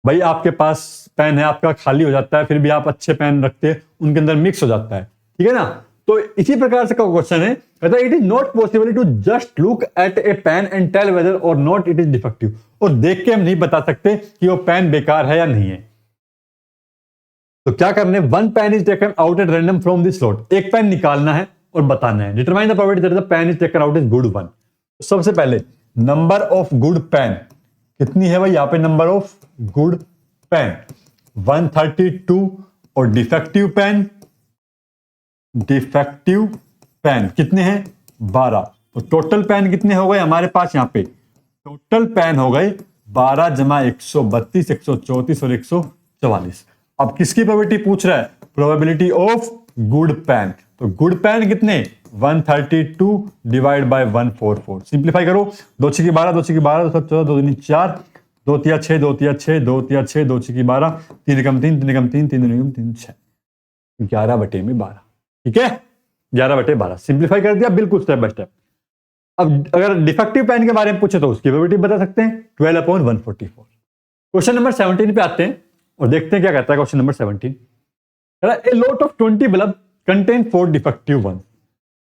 भाई आपके पास पेन है, आपका खाली हो जाता है, फिर भी आप अच्छे पेन रखते हैं, उनके अंदर मिक्स हो जाता है। ठीक है ना? तो इसी प्रकार से का क्वेश्चन है, कहता है it is not possible to just look at a pen and tell whether or not it is defective. और देख के हम नहीं बता सकते कि वो पेन बेकार है या नहीं है। तो क्या करने? One pen is taken out at random from this slot, एक पेन निकालना है और बताना है। Determine the probability that the pen is taken out is good one. सबसे पहले नंबर ऑफ गुड पेन कितनी है भाई? यहां पे नंबर ऑफ गुड पेन 132 और डिफेक्टिव पेन, डिफेक्टिव पेन कितने हैं? 12। तो टोटल पेन कितने हो गए हमारे पास? यहां पे टोटल पेन हो गए 12 जमा 132, 134 और 144। अब किसकी प्रोबेबिलिटी पूछ रहा है? Probability of good pen. तो गुड पेन कितने? 132 डिवाइड बाय 144। सिंप्लीफाई करो, 2 6 12, 2 6 12, 2 14, 2 4, 2 3 6, 2 3 6, 2 3 6, 2 6 12, 3 एकम 3, 3 एकम 3, 3 एकम 3 6, 11/12। ठीक है, 11/12 सिंप्लीफाई कर दिया बिल्कुल स्टेप बाय स्टेप। अब अगर डिफेक्टिव पेन के बारे में पूछे तो उसकी प्रोबेबिलिटी बता सकते हैं 12/144। क्वेश्चन नंबर 17 पे आते हैं और देखते हैं क्या कहता है question number 17। A lot of 20 bulb contain 4 defective one.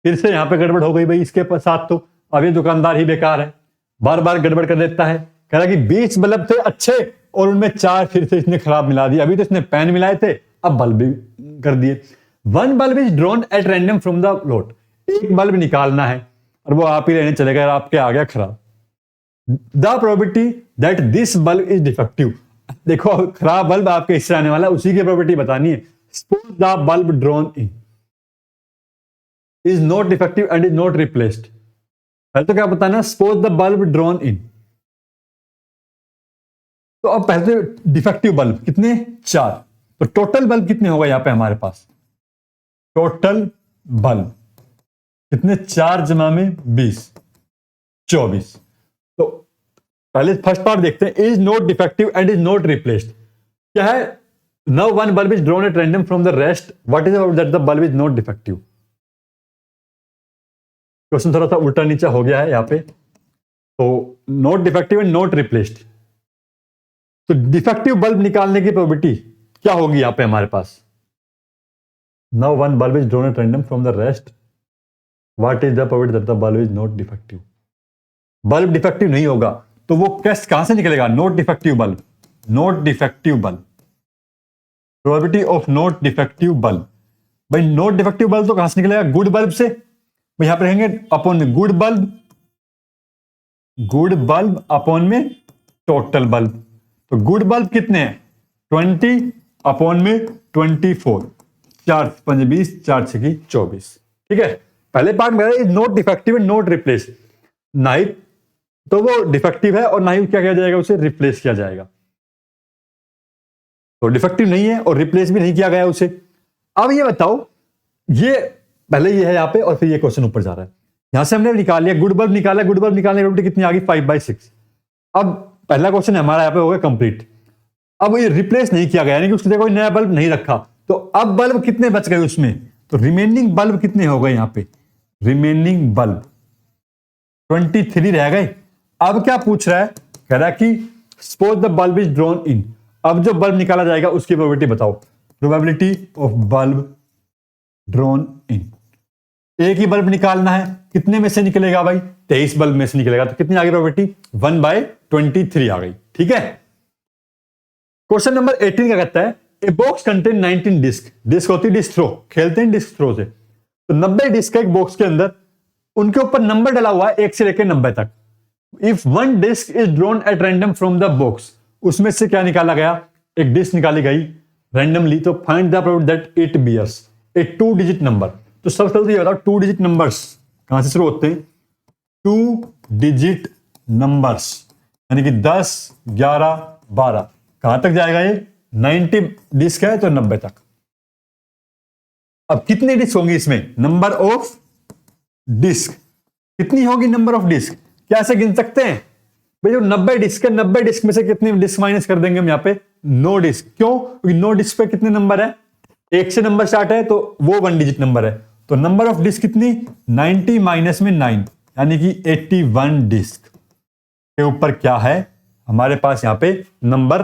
फिर से यहां पे गड़बड़ हो गई भाई इसके साथ। तो अब ये दुकानदार ही बेकार है, बार बार गड़बड़ कर देता है। कह रहा कि 20 बल्ब थे अच्छे और उनमें 4 फिर से इसने खराब मिला दिए। अभी तो इसने पेन मिलाए थे, अब बल्ब भी कर दिए। 1 bulb is drawn at random from the lot, एक बल्ब निकालना है और वो आप ही लेने चले गए, आपके आ गया खराब। The probability that this bulb is defective, देखो खराब बल्ब आपके हिस्से आने वाला है, उसी की प्रोबेबिलिटी बतानी है। Suppose the bulb drawn in is not defective and is not replaced. पहले तो क्या बताना, suppose the bulb drawn in. तो अब पहले तो डिफेक्टिव बल्ब कितने, 4। तो टोटल बल्ब कितने होगा यहां पे हमारे पास, टोटल बल्ब कितने, 4 जमा में 20, 24। तो पहले फर्स्ट पार्ट देखते हैं, is not defective and is not replaced. क्या है, now one bulb is drawn at random from the rest, what is about that the bulb is not defective. Question थोड़ा सा उल्टा नीचा हो गया है यहाँ पे। तो not defective and not replaced, तो डिफेक्टिव बल्ब निकालने की प्रोबेबिलिटी क्या होगी यहां पे हमारे पास। Now one bulb is drawn at random from the rest, what is the probability that the bulb is not defective. Bulb defective नहीं होगा तो वो कैसे, कहां से निकलेगा, not defective bulb, not defective bulb, probability of not defective bulb. भाई not defective bulb तो कहां से निकलेगा, गुड बल्ब से। भाई यहां पर रहेंगे अपॉन में good bulb, good bulb upon में टोटल बल्ब। तो गुड बल्ब कितने हैं, 20 अपॉन में 24, 4 5 20, 4 6 24। ठीक है, पहले पार्ट में is not defective and not replace, ना ही तो वो डिफेक्टिव है और ना ही क्या किया जाएगा, उसे रिप्लेस किया जाएगा। तो डिफेक्टिव नहीं है और रिप्लेस भी नहीं किया गया उसे। अब ये बताओ, ये पहले ये है यहाँ पे और फिर ये क्वेश्चन ऊपर जा रहा है। यहां से हमने निकाल लिया, गुड बल्ब निकाला, गुड बल्ब निकालने की प्रोबेबिलिटी कितनी आ गई, 5/6। अब पहला क्वेश्चन हमारा यहाँ पे हो गया कंप्लीट। अब ये रिप्लेस नहीं किया गया, यानी कि उसकी जगह कोई नया बल्ब नहीं रखा। तो अब बल्ब कितने बच गए उसमें, तो रिमेनिंग बल्ब कितने हो गए यहाँ पे, रिमेनिंग बल्ब 23 रह गए। अब क्या पूछ रहा है, कह रहा है कि suppose the bulb is drawn in. अब जो बल्ब निकाला जाएगा उसकी प्रोबेबिलिटी बताओ, probability of bulb drawn in. एक ही बल्ब निकालना है, कितने में से निकलेगा भाई, 23 बल्ब में से निकलेगा। तो कितनी आ गई प्रोबेबिलिटी, 1/23 आ गई। ठीक है, क्वेश्चन नंबर 18 क्या कहता है, a box contain 19 disc. Disc होती है डिस्क थ्रो, खेलते हैं डिस्क थ्रो से। तो 90 डिस्क है एक बॉक्स के अंदर, उनके ऊपर नंबर डला हुआ है 1 से लेकर 90 तक। If one disc is drawn at random from the box, उसमें से क्या निकाला गया, एक डिस्क निकाली गई रैंडमली। तो find the probability that it bears a 2 digit number. तो सबसे पहले ये बताओ 2 डिजिट नंबर्स कहां से शुरू होते हैं, 2 डिजिट नंबर्स, यानी कि 10 11 12, कहां तक जाएगा ये, 90 डिस्क है तो 90 तक। अब कितनी डिस्क होंगी इसमें, नंबर ऑफ डिस्क कितनी होगी, नंबर ऑफ डिस्क क्या ऐसे गिन सकते हैं भाई, जो 90 डिस्क है 90 डिस्क में से कितनी डिस्क माइनस कर देंगे हम यहाँ पे, 9 डिस्क। क्यों, क्योंकि 9 डिस्क पे कितने नंबर है, 1 से नंबर स्टार्ट है तो वो 1 डिजिट नंबर है। तो नंबर ऑफ डिस्क कितनी, 90 माइनस में 9, यानी कि 81 डिस्क के ऊपर क्या है हमारे पास यहाँ पे नंबर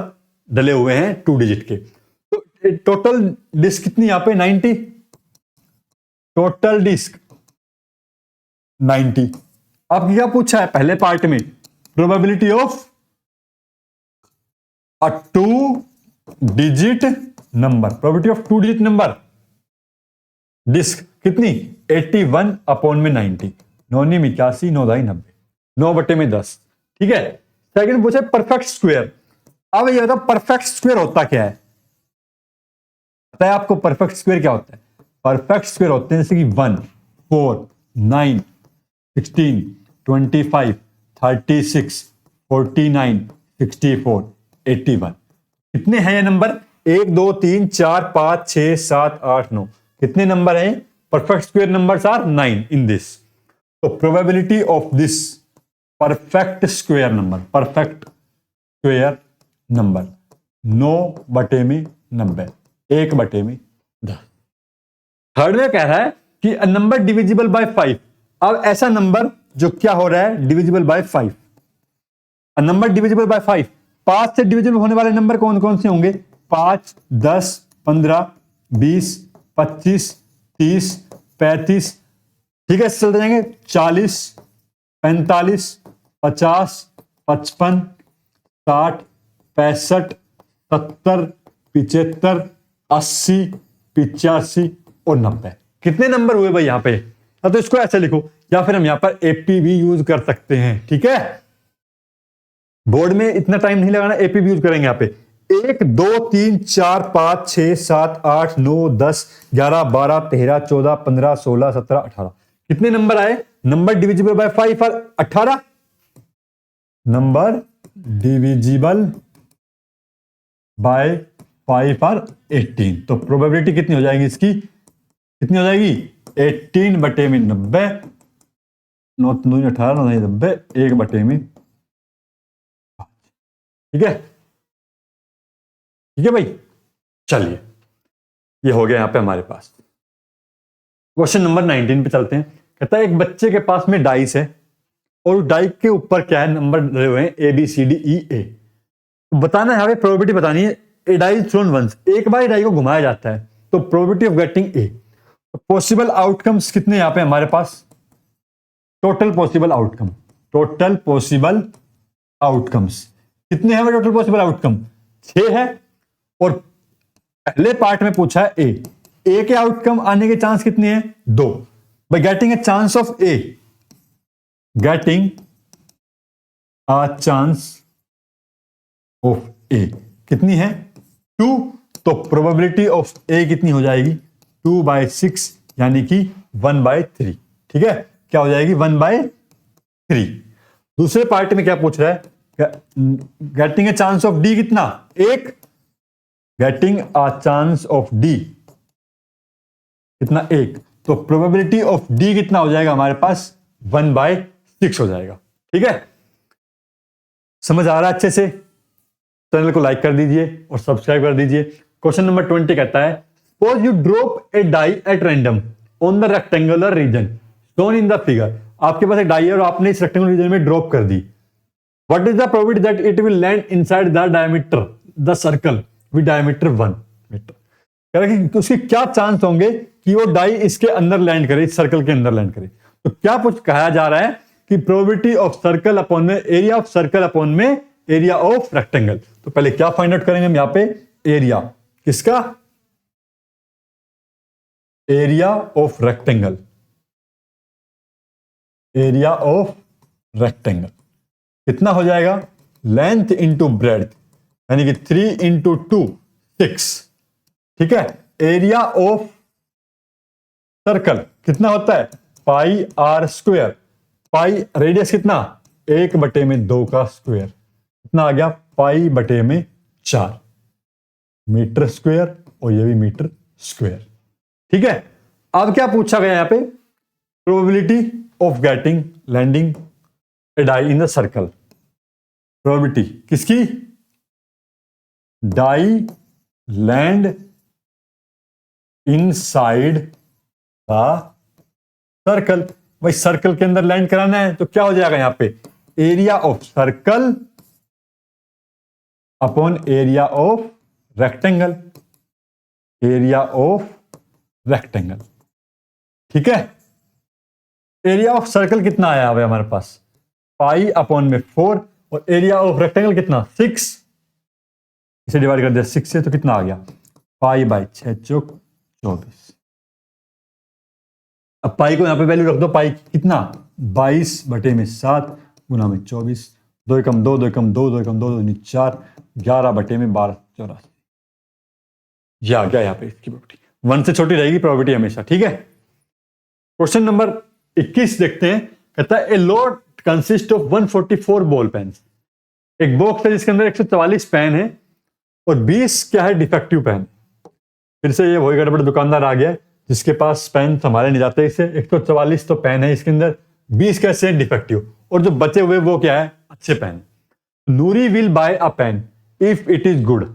डले हुए हैं 2 डिजिट के। तो टोटल डिस्क कितनी यहाँ पे 90, टोटल डिस्क 90। अब क्या पूछा है पहले पार्ट में, probability of a 2 digit number, probability of 2 digit number disc कितनी, 81 अपॉन में 90, 9 81, 9 90, 9/10। ठीक है, सेकंड पूछे परफेक्ट स्क्वायर। अब ये बताओ परफेक्ट स्क्वायर होता क्या है, पता है आपको परफेक्ट स्क्वायर क्या होता है, परफेक्ट स्क्वायर होते हैं जैसे कि 1 4 9 16 25 36 49 64 81। कितने हैं ये नंबर, 1 2 3 4 5 6 7 8 9, कितने नंबर हैं, perfect square numbers are 9 in this. तो probability of this perfect square number, perfect square number 9/90, 1/10। Third में कह रहा है कि अ नंबर डिविजिबल बाय 5। अब ऐसा नंबर जो क्या हो रहा है, divisible by 5, a number divisible by 5, 5 से डिविजिबल होने वाले नंबर कौन कौन से होंगे, 5 10 15 20 25 30 35, ठीक है चलते जाएंगे 40 45 50 55 60 65 70 75 80 85 और 90। कितने नंबर हुए भाई यहाँ पे, तो इसको ऐसे लिखो, या फिर हम यहां पर एपी भी यूज कर सकते हैं। ठीक है, बोर्ड में इतना टाइम नहीं लगाना, एपी भी यूज करेंगे यहाँ पे। 1 2 3 4 5 6 7 8 9 10 11 12 13 14 15 16 17 18 कितने नंबर आए? नंबर डिविजिबल बाय 5 और 18 नंबर डिविजिबल बाय 5 और 18। तो प्रोबेबिलिटी कितनी हो जाएगी इसकी? कितनी हो जाएगी? 18 बटे में 90, 9 9 18 9 90, 1 बटे में 5। ठीक है, ठीक है भाई। चलिए, ये हो गया यहां पे हमारे पास। क्वेश्चन नंबर 19 पे चलते हैं। कहता है एक बच्चे के पास में डाइस है और डाइस के ऊपर क्या है? नंबर डले हुए हैं A B C D E ए। तो बताना है, हमें प्रोबेबिलिटी बतानी है। ए डाइस थ्रोन वंस, एक बार डाई को घुमाया जाता है, तो probability of getting A. Possible outcomes कितने यहां पे हमारे पास? Total possible outcome, total possible outcomes कितने हैं? टोटल पॉसिबल आउटकम 6 है। और पहले पार्ट में पूछा है ए के आउटकम आने के चांस कितने हैं? 2। By getting a chance of A, getting a chance of A कितनी है? 2। तो प्रोबेबिलिटी ऑफ ए कितनी हो जाएगी? 2/6 यानी कि 1/3। ठीक है, क्या हो जाएगी? 1/3। दूसरे पार्ट में क्या पूछ रहा है? Getting a chance of D कितना? 1। Getting a chance of D कितना? 1। तो प्रोबेबिलिटी ऑफ डी कितना हो जाएगा हमारे पास? 1/6 हो जाएगा। ठीक है, समझ आ रहा है अच्छे से? चैनल को लाइक कर दीजिए और सब्सक्राइब कर दीजिए। क्वेश्चन नंबर 20 कहता है suppose you drop a die at random on the rectangular region shown in the figure. आपके पास एक डाई है और आपने इस रेक्टेंगुलर रीजन में ड्रॉप कर दी। What is the probability that it will land inside the diameter the circle with diameter 1 metre. कह रहा है कि उसके क्या चांस होंगे कि वो डाई इसके अंदर लैंड करे, इस सर्कल के अंदर लैंड करे। तो क्या कुछ कहा जा रहा है कि प्रोबेबिलिटी ऑफ सर्कल अपॉन में एरिया ऑफ सर्कल अपॉन में एरिया ऑफ रेक्टेंगल। तो पहले क्या फाइंड आउट करेंगे हम यहां पे? एरिया किसका? Area of rectangle, area of rectangle कितना हो जाएगा? लेंथ इंटू ब्रेड्थ, यानी कि 3 इंटू 2 6। ठीक है, एरिया ऑफ सर्कल कितना होता है? पाई आर स्क्वायर। पाई रेडियस कितना? 1/2 का स्क्वायर कितना आ गया? पाई बटे में 4 मीटर स्क्वायर, और ये भी मीटर स्क्वायर। ठीक है, अब क्या पूछा गया यहां पे? Probability of getting landing a die in the circle. Probability किसकी? Die land inside the circle. भाई सर्कल के अंदर लैंड कराना है, तो क्या हो जाएगा यहां पे? Area of circle upon area of rectangle, area of rectangle. ठीक है, एरिया ऑफ सर्कल कितना आया हुआ हमारे पास? पाई अपॉन में 4, और एरिया ऑफ रेक्टेंगल कितना? 6। इसे डिवाइड कर दिया 6 से, तो कितना आ गया? पाई बाई 6 चौक 24। अब पाई को यहां पे वैल्यू रख दो। पाई कितना? 22/7 गुना में 24। 2 एकम 2, 2 एकम 2, 2 एकम 2, 2 4, 11/12 84। ये आ गया यहां पे इसकी प्रोबेबिलिटी। 1 से छोटी रहेगी प्रोबेबिलिटी हमेशा। ठीक है, क्वेश्चन नंबर 21 देखते हैं। कहता है a load consist of 144 ball pens. एक बॉक्स है जिसके अंदर 144 पेन है और 20 क्या है? Defective pen. फिर से ये वही गड़बड़ दुकानदार आ गया जिसके पास पेन संभाले नहीं जाते। इसे 144 तो पेन है इसके अंदर, 20 कैसे डिफेक्टिव, और जो बचे हुए वो क्या है? अच्छे pen. Noori will buy a pen if it is good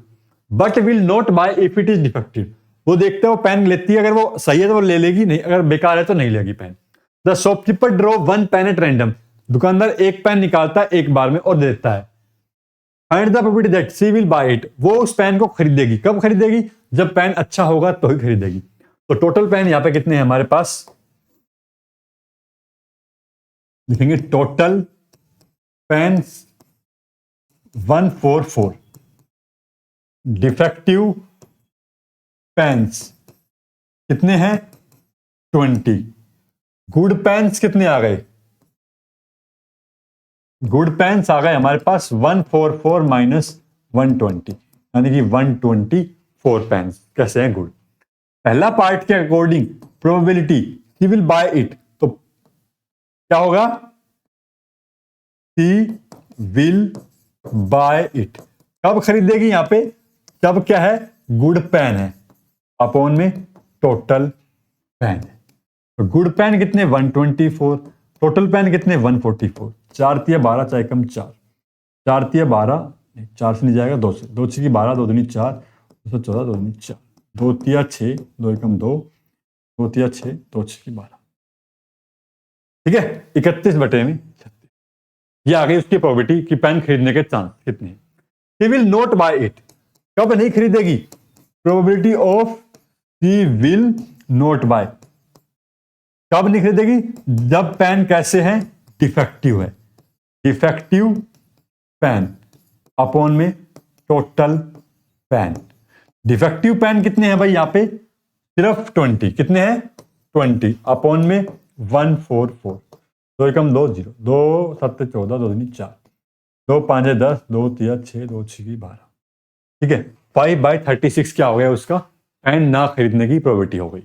but will not buy if it is defective. वो देखते हो पेन लेती है, अगर वो सही है तो वो ले लेगी, नहीं अगर बेकार है तो नहीं लेगी pen. The shopkeeper draw 1 pen at random. दुकानदार एक पेन निकालता है एक बार में और दे देता है। Find the probability that she will buy it. वो उस पेन को खरीदेगी। कब खरीदेगी? जब पेन अच्छा होगा तो ही खरीदेगी। तो टोटल पेन यहां पे कितने हैं हमारे पास? लिखेंगे टोटल पेन 144, डिफेक्टिव पेन्स कितने हैं? 20। गुड पेन्स कितने आ गए? गुड पेन्स आ गए हमारे पास 144 माइनस 120, यानी कि 124 पेन कैसे हैं गुड। पहला पार्ट के according probability he will buy it, तो क्या होगा, ही विल बाय इट। कब खरीदेगी, यहां पे कब क्या है, गुड पेन है अपॉन में टोटल पेन है। तो गुड पेन कितने 124, टोटल पेन कितने 144। 4 तिया 12 चाहे कम 4, 4 तिया 12, 4 से नहीं जाएगा 2 से, 2 की 12, 2 दूनी 4, 214, 2 दूनी 4, 2 तिया 6, 2 एकम 2, 2 तिया 6, 2 की 12, ठीक है 31 बटे में 36। ये आ गई उसकी प्रोबेबिलिटी कि पेन खरीदने के चांस कितने हैं। He will not buy it, कब नहीं खरीदेगी, probability of he will not buy, कब नहीं खरीदेगी, जब पेन कैसे हैं, डिफेक्टिव है, डिफेक्टिव पेन अपॉन में टोटल पेन। डिफेक्टिव पेन कितने हैं भाई, यहां पे सिर्फ 20, कितने हैं 20 अपॉन में 144, 2 एकम 2 0, 2 7 14, 2 दूनी 4, 2 5 10, 2 तिया 6, 2 6 12, ठीक है 5/36 क्या हो गया उसका, पेन ना खरीदने की प्रोबेबिलिटी हो गई।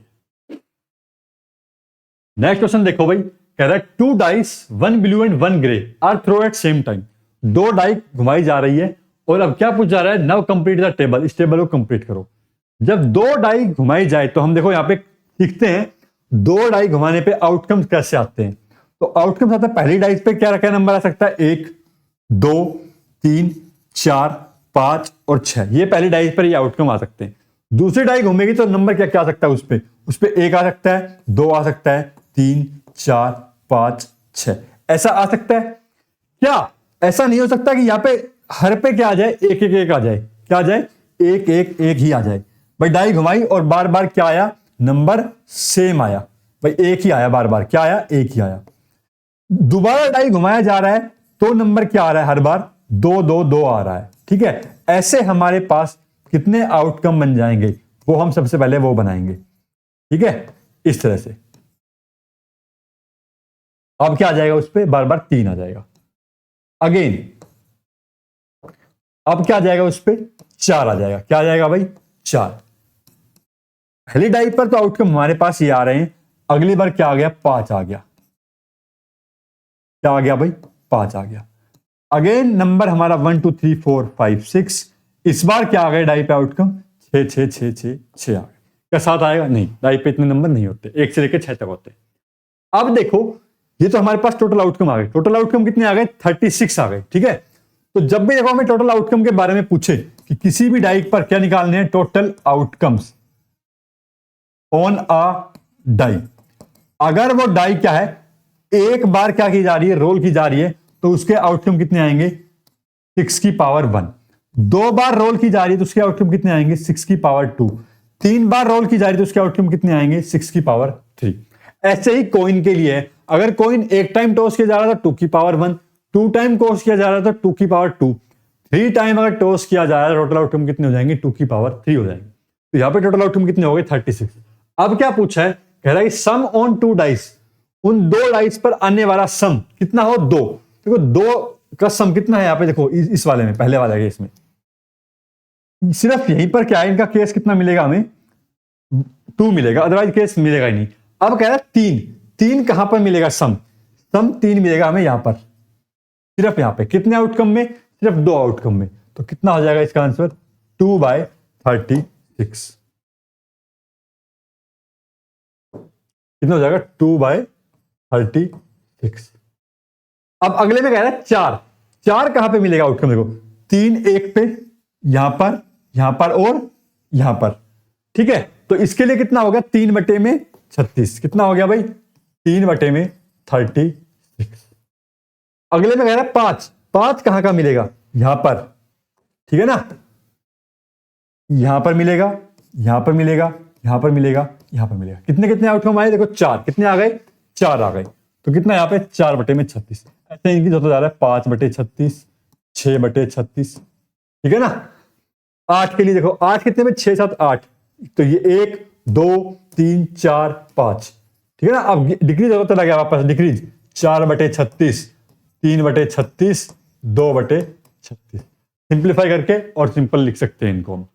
नेक्स्ट क्वेश्चन देखो भाई, कह रहा है 2 dice 1 blue and 1 grey are throw at same time. 2 die घुमाई जा रही है और अब क्या पूछ जा रहा है, नाउ कंप्लीट द टेबल, इस टेबल को कंप्लीट करो। जब 2 डाई घुमाई जाए तो हम देखो यहां पे लिखते हैं 2 डाई घुमाने पे आउटकम्स कैसे आते हैं। तो आउटकम्स आता है, पहली डाइस पे क्या रखा नंबर आ सकता है 1 2 3 4 5 और 6, ये पहली डाइस पर ये आउटकम आ सकते हैं। दूसरी डाई घूमेगी तो नंबर क्या क्या आ सकता है, उस पे 1 आ सकता है, 2 आ सकता है, 3 4 5 6 ऐसा आ सकता है। क्या ऐसा नहीं हो सकता कि यहां पे हर पे क्या आ जाए, 1 1 1 आ जाए, क्या आ जाए 1 1 1 ही आ जाए। भाई डाई घुमाई और बार बार क्या आया, नंबर सेम आया, भाई एक ही आया, बार बार क्या आया, एक ही आया। दोबारा डाई घुमाया जा रहा है तो नंबर क्या आ रहा है, हर बार 2 2 2 आ रहा है, ठीक है। ऐसे हमारे पास कितने आउटकम बन जाएंगे, वो हम सबसे पहले वो बनाएंगे, ठीक है इस तरह से। अब क्या आ जाएगा उस पे, बार बार 3 आ जाएगा। अगेन अब क्या आ जाएगा उस पे, 4 आ जाएगा, क्या आ जाएगा भाई 4। पहली डाई पर तो आउटकम हमारे पास ये आ रहे हैं, अगली बार क्या आ गया 5 आ गया, क्या आ गया भाई 5 आ गया। अगेन नंबर हमारा 1 2 3 4 5 6, इस बार क्या आ गया डाई पे आउटकम 6 6 6 6 6 आ गया। क्या 7 आएगा, नहीं डाई पे इतने नंबर नहीं होते, 1 से लेकर 6 तक होते। अब देखो ये तो हमारे पास टोटल आउटकम आ गए, टोटल आउटकम कितने आ गए 36 आ गए, ठीक है। तो जब भी देखो हमें टोटल आउटकम के बारे में पूछे कि किसी भी डाई पर क्या निकालने हैं, total outcomes on a die, अगर वो डाई क्या है एक बार क्या की जा रही है, रोल की जा रही है, तो उसके आउटकम कितने आएंगे 6 की पावर 1। 2 बार रोल की जा रही है तो उसके आउटकम कितने आएंगे 6 की पावर 2। 3 बार रोल की जा रही है तो उसके आउटकम कितने आएंगे 6 की पावर 3। ऐसे ही कॉइन के लिए है, अगर कॉइन एक टाइम टॉस किया जा रहा था 2 की पावर 1, 2 टाइम टॉस किया जा रहा था 2 की पावर 2, 3 टाइम अगर टॉस किया जा रहा है टोटल आउटकम कितने हो जाएंगे 2 की पावर 3 हो जाएंगे। तो यहां पे टोटल आउटकम कितने हो गए 36। अब क्या पूछा है, कह रहा है सम ऑन 2 डाइस, उन 2 डाइस पर आने वाला सम कितना हो 2। देखो 2 का सम कितना है यहां पे, देखो इस वाले में, पहले वाले केस में सिर्फ यहीं पर क्या है, इनका केस कितना मिलेगा हमें 2 मिलेगा, अदरवाइज केस मिलेगा ही नहीं। अब कह रहा है 3 कहां पर मिलेगा, सम 3 मिलेगा हमें यहां पर, सिर्फ यहां पे कितने आउटकम में, सिर्फ 2 आउटकम में। तो कितना हो जाएगा इसका आंसर 2/36, कितना हो जाएगा 2/36। अब अगले में कह रहा है 4 कहां पे मिलेगा आउटकम, देखो 3 1 पे, यहां पर और यहां पर, ठीक है। तो इसके लिए कितना हो गया 3/36, कितना हो गया भाई 3/36। अगले में कह रहा है 5 कहां का मिलेगा, यहां पर, ठीक है ना, यहां पर मिलेगा, यहां पर मिलेगा, यहां पर मिलेगा, यहां पर मिलेगा। कितने कितने आउटकम आए, देखो 4, कितने आ गए 4 आ गए। तो कितना यहां पे 4/36, ऐसे इनकी होता जा रहा है 5/36, 6/36, ठीक है ना। 8 के लिए देखो 8 कितने में 6 7 8, तो ये 1 2 3 4 5, ठीक है ना। अब डिक्रीज होता चला गया वापस, डिक्रीज 4/36, 3/36, 2/36, सिंप्लीफाई करके और सिंपल लिख सकते हैं इनको हम।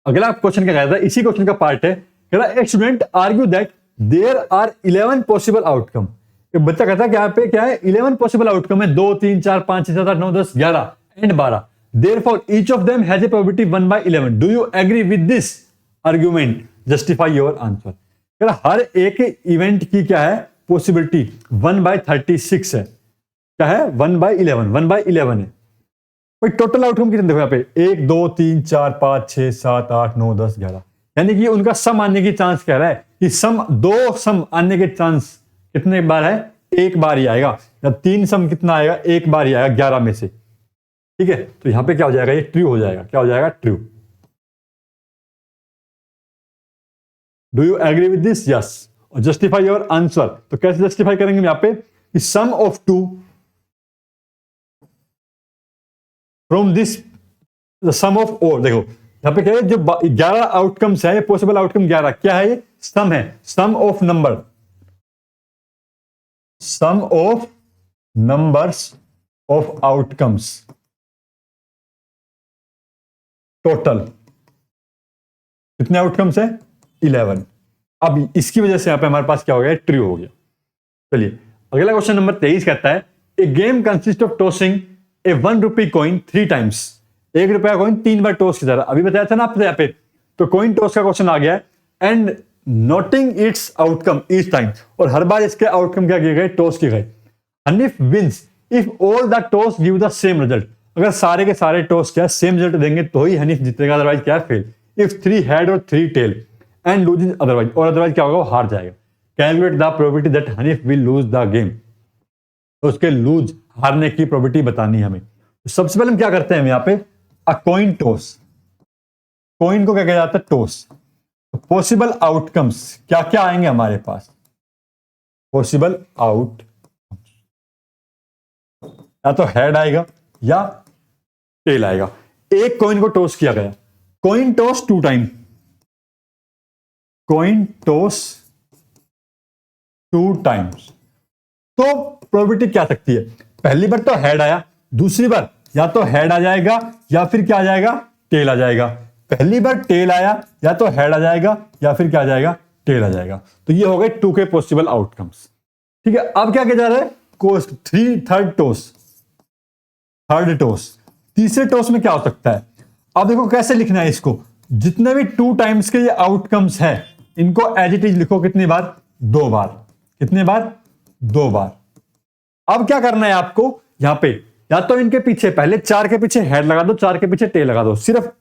अगला क्वेश्चन क्या कहता है, इसी क्वेश्चन का पार्ट है, कहता है एक student argue that there are 11 possible outcome. एक बच्चा कहता है कि यहाँ पे क्या है, 11 पॉसिबल आउटकम है, 2 3 4 5 6 7 8 9 10 11 and 12। Therefore each of them has a probability 1/11। Do you agree with this argument, justify your answer. हर एक इवेंट की क्या है पॉसिबिलिटी 1/36 है, क्या है 1/11 है। भाई टोटल आउटकम कितने देखो यहाँ पे 1 2 3 4 5 6 7 8 9 10 11, यानी कि उनका सम आने की चांस कह रहा है कि दो सम आने के चांस कितने बार है, एक बार ही आएगा। या 3 सम कितना आएगा, एक बार ही आएगा 11 में से। ठीक है, तो यहां पे क्या हो जाएगा, ये ट्रू हो जाएगा। क्या हो जाएगा, true. Do you agree with this, yes. और जस्टिफाई योर आंसर, तो कैसे जस्टिफाई करेंगे यहां पे, sum of two from this the sum of और। देखो यहां पे क्या है, जो 11 आउटकम्स है, पॉसिबल आउटकम 11 क्या है, ये सम है, sum of number, sum of numbers of outcomes total. कितने आउटकम्स है, 11। अब इसकी वजह से यहां पे हमारे पास क्या हो गया, ट्रू हो गया। चलिए अगला क्वेश्चन नंबर 23 कहता है, a game consist of tossing a 1 rupee coin 3 times. 1 रुपया कॉइन 3 बार टॉस की जा रहा, अभी बताया था ना आपने यहाँ पे, तो कॉइन टॉस का क्वेश्चन आ गया है। And noting it's outcome each time, और हर बार इसके आउटकम क्या किए गए, टॉस किए गए। Hanif wins if all the toss give the same result. अगर सारे के सारे टॉस क्या सेम रिजल्ट देंगे तो ही हनीफ जीतेगा, अदरवाइज क्या फेल। इफ 3 हेड और 3 टेल एंड लूजेस अदरवाइज, और अदरवाइज क्या होगा, वो हार जाएगा। Calculate the probability that Hanif will lose the game, तो उसके लूज हारने की प्रोबेबिलिटी बतानी है हमें। तो सबसे पहले हम क्या करते हैं यहाँ पे, अ कॉइन टॉस। कॉइन को क्या कहा जाता है, टॉस। तो पॉसिबल आउटकम्स क्या क्या आएंगे हमारे पास, पॉसिबल आउट, या तो हेड आएगा या टेल आएगा। एक कॉइन को टॉस किया गया, coin toss 2 time, coin toss 2 times, तो प्रोबेबिलिटी क्या सकती है, पहली बार तो हेड आया, दूसरी बार या तो हेड आ जाएगा या फिर क्या आ जाएगा, टेल आ जाएगा। पहली बार टेल आया या तो हेड आ जाएगा या फिर क्या आ जाएगा, टेल आ जाएगा। तो ये हो गए 2 के पॉसिबल आउटकम्स। ठीक है, अब क्या किया जा रहा है, कोस्ट 3 टॉस, थर्ड टॉस। तीसरे टॉस में क्या हो सकता है, अब देखो कैसे लिखना है इसको, जितने भी 2 टाइम्स के ये आउटकम्स है इनको एज इट इज लिखो, कितनी बार, 2 बार। कितने बार, 2 बार। अब क्या करना है आपको यहां पे, या तो इनके पीछे पहले 4 के पीछे हेड लगा दो, 4 के पीछे टेल लगा दो। सिर्फ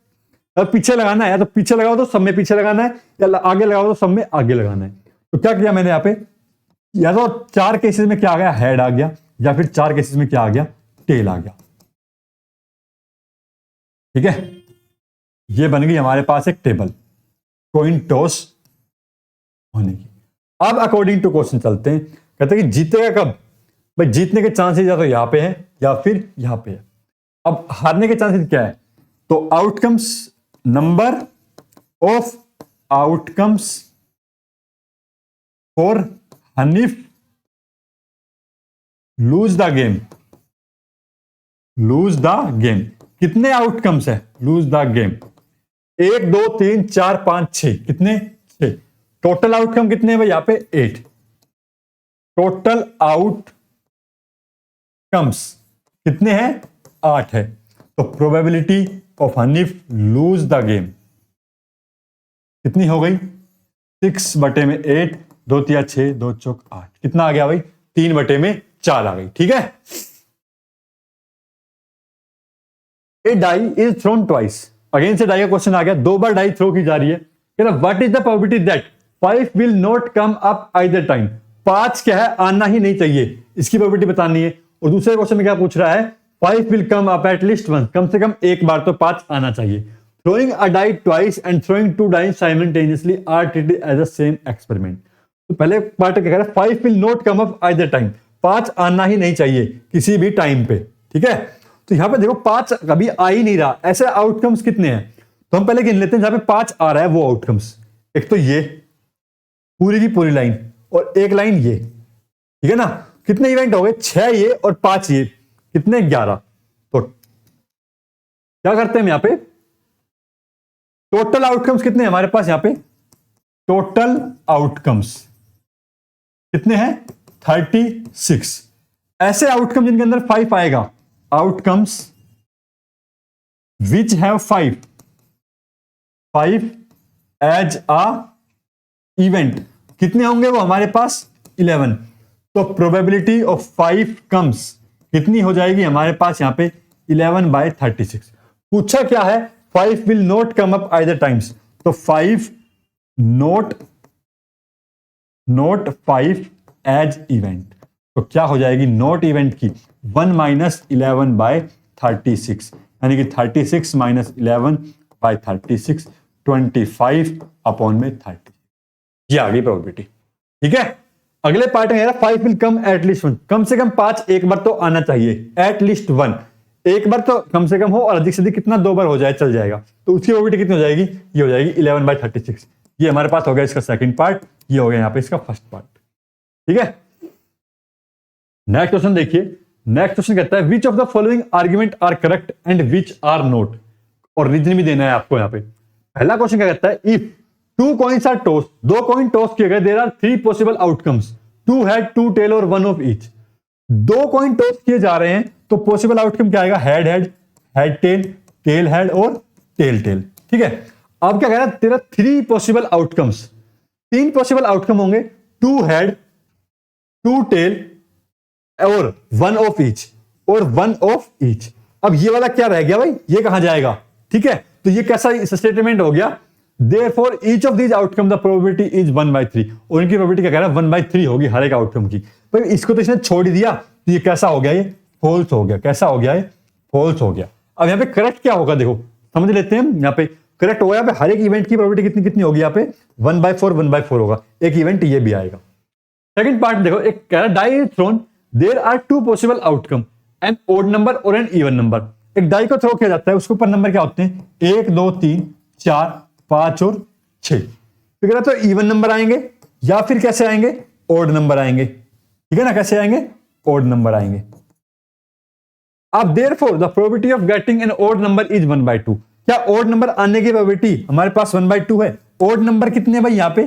पीछे लगाना है, या तो पीछे लगाओ तो सब में पीछे लगाना है, या आगे लगाओ तो सब में आगे लगाना है। तो क्या किया मैंने यहाँ पे, या तो 4 केसेस में क्या आ गया, हेड आ गया, या फिर 4 केसेस में क्या आ गया, टेल आ गया। ठीक है, ये बन गई हमारे पास एक टेबल कॉइन टॉस होने की। अब अकॉर्डिंग टू क्वेश्चन चलते हैं, कहते हैं कि जीतेगा कब, भाई जीतने के चांसेस या तो यहां पे है या फिर यहां पे है। अब हारने के चांसेस क्या है, तो outcomes, number of outcomes for Hanif lose the game, lose the game. कितने आउटकम्स है, लूज द गेम, 1 2 3 4 5 6, कितने, 6। टोटल आउटकम कितने हैं भाई, यहां पे 8। टोटल आउटकम्स कितने हैं, 8 है। तो probability of Hanif lose the game कितनी हो गई, 6/8, 2 3 6, 2 4 8, कितना आ गया भाई, 3/4 आ गई। ठीक है, a die is thrown twice, again से डाई का क्वेश्चन आ गया, 2 बार डाई थ्रो की जा रही है। What is the probability that 5 will not come up either time. 5 क्या है, आना ही नहीं चाहिए, इसकी प्रोबेबिलिटी बतानी है। और दूसरे क्वेश्चन में क्या पूछ रहा है, 5 will come up at least once, कम से कम एक बार तो 5 आना चाहिए। Throwing a die twice and throwing 2 die simultaneously are treated as a same experiment. तो पहले पार्ट क्या कह रहा है, 5 will not come up either time, 5 आना ही नहीं चाहिए किसी भी टाइम पे। ठीक है, तो यहां पे देखो 5 कभी आ ही नहीं रहा, ऐसे आउटकम्स कितने हैं, तो हम पहले गिन लेते हैं जहां पे 5 आ रहा है वो आउटकम्स। एक तो ये पूरी की पूरी लाइन और एक लाइन ये, ठीक है ना, कितने इवेंट हो गए, 6 ये और 5 ये, कितने, 11। क्या करते हैं हम यहां पे, टोटल आउटकम्स कितने हैं हमारे पास, यहां पे टोटल आउटकम्स कितने हैं 36। ऐसे आउटकम जिनके अंदर 5 आएगा, outcomes which have 5 as a event, कितने होंगे वो हमारे पास 11। तो प्रोबेबिलिटी ऑफ 5 कम्स कितनी हो जाएगी हमारे पास यहां पे 11/36। पूछा क्या है, 5 will not come up either times, तो 5 नोट 5 एज इवेंट, तो क्या हो जाएगी नोट इवेंट की 1 माइनस 11/36, यानी कि 36 माइनस 11/36 25 अपॉन में 30। ये आ गई प्रोबेबिलिटी। ठीक है, अगले पार्ट में 5 विल कम एटलीस्ट 1, कम से कम 5 एक बार तो आना चाहिए, एटलीस्ट 1 एक बार तो कम से कम हो, और अधिक से अधिक कितना 2 बार हो जाए चल जाएगा, तो उसकी प्रोबेबिलिटी कितनी हो जाएगी, ये हो जाएगी 11/36। ये हमारे पास हो गया इसका सेकंड पार्ट, ये हो गया यहां पे इसका फर्स्ट पार्ट। ठीक है, नेक्स्ट क्वेश्चन देखिए। नेक्स्ट क्वेश्चन कहता है which of the following argument are correct and which are not, और रीजन भी देना है आपको यहां पे। पहला क्वेश्चन क्या कहता है, if 2 coins are toss, 2 coin toss किए गए, there are 3 possible outcomes, 2 head 2 tail और 1 ऑफ ईच। 2 कॉइन टॉस किए जा रहे हैं तो पॉसिबल आउटकम क्या आएगा, head head, head tail, tail head और टेल टेल। ठीक है, अब क्या कह रहा है, तेरा 3 पॉसिबल आउटकम्स, 3 पॉसिबल आउटकम होंगे, 2 हेड 2 टेल और 1 ऑफ ईच और 1 ऑफ ईच। अब ये वाला क्या रह गया भाई, ये कहां जाएगा। ठीक है, तो ये कैसा स्टेटमेंट हो गया, Therefore, each of these outcome the probability is 1/3, और इनकी प्रोबेबिलिटी क्या कह रहा है 1/3 होगी हर एक आउटकम की। पर इसको तो इसने छोड़ ही दिया, तो ये कैसा हो गया, ये फॉल्स हो गया। कैसा हो गया, ये फॉल्स हो गया। अब यहाँ पे करेक्ट क्या होगा, देखो समझ लेते हैं। यहाँ पे करेक्ट होगा, यहाँ पे हर एक इवेंट की प्रोबेबिलिटी कितनी कितनी होगी, यहाँ पे 1/4 होगा, एक इवेंट ये भी आएगा। सेकंड पार्ट देखो, एक कह रहा die is thrown, there are 2 possible outcome, an odd number और एन इवन नंबर। एक डाई को थ्रो किया जाता है, उसके ऊपर नंबर क्या होते हैं, 1 2 3 4 5 और 6। तो कह रहा तो इवन नंबर आएंगे या फिर कैसे आएंगे, ओड नंबर आएंगे। ठीक है ना, कैसे आएंगे, ओड नंबर आएंगे। अब therefore the probability of getting an odd number is 1/2। क्या ओड नंबर आने की प्रोबेबिलिटी हमारे पास 1/2 है। ओड नंबर कितने भाई, यहाँ पे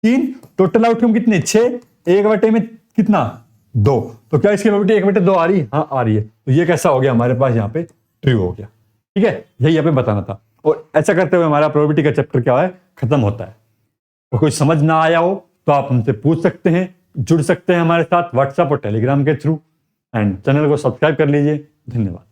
3, टोटल आउटकम कितने 6, 1/2 में कितना 2, तो क्या इसकी प्रोबेबिलिटी 1/2 आ रही है, हाँ आ रही है। तो ये कैसा हो गया हमारे पास यहाँ पे ट्रू हो गया। ठीक है, यही यहाँ पे बताना था। और ऐसा करते हुए हमारा प्रोबेबिलिटी का चैप्टर क्या है, खत्म होता है। और कोई समझ ना आया हो तो आप हमसे पूछ सकते हैं, जुड़ सकते हैं हमारे साथ व्हाट्सएप और टेलीग्राम के थ्रू, एंड चैनल को सब्सक्राइब कर लीजिए। धन्यवाद।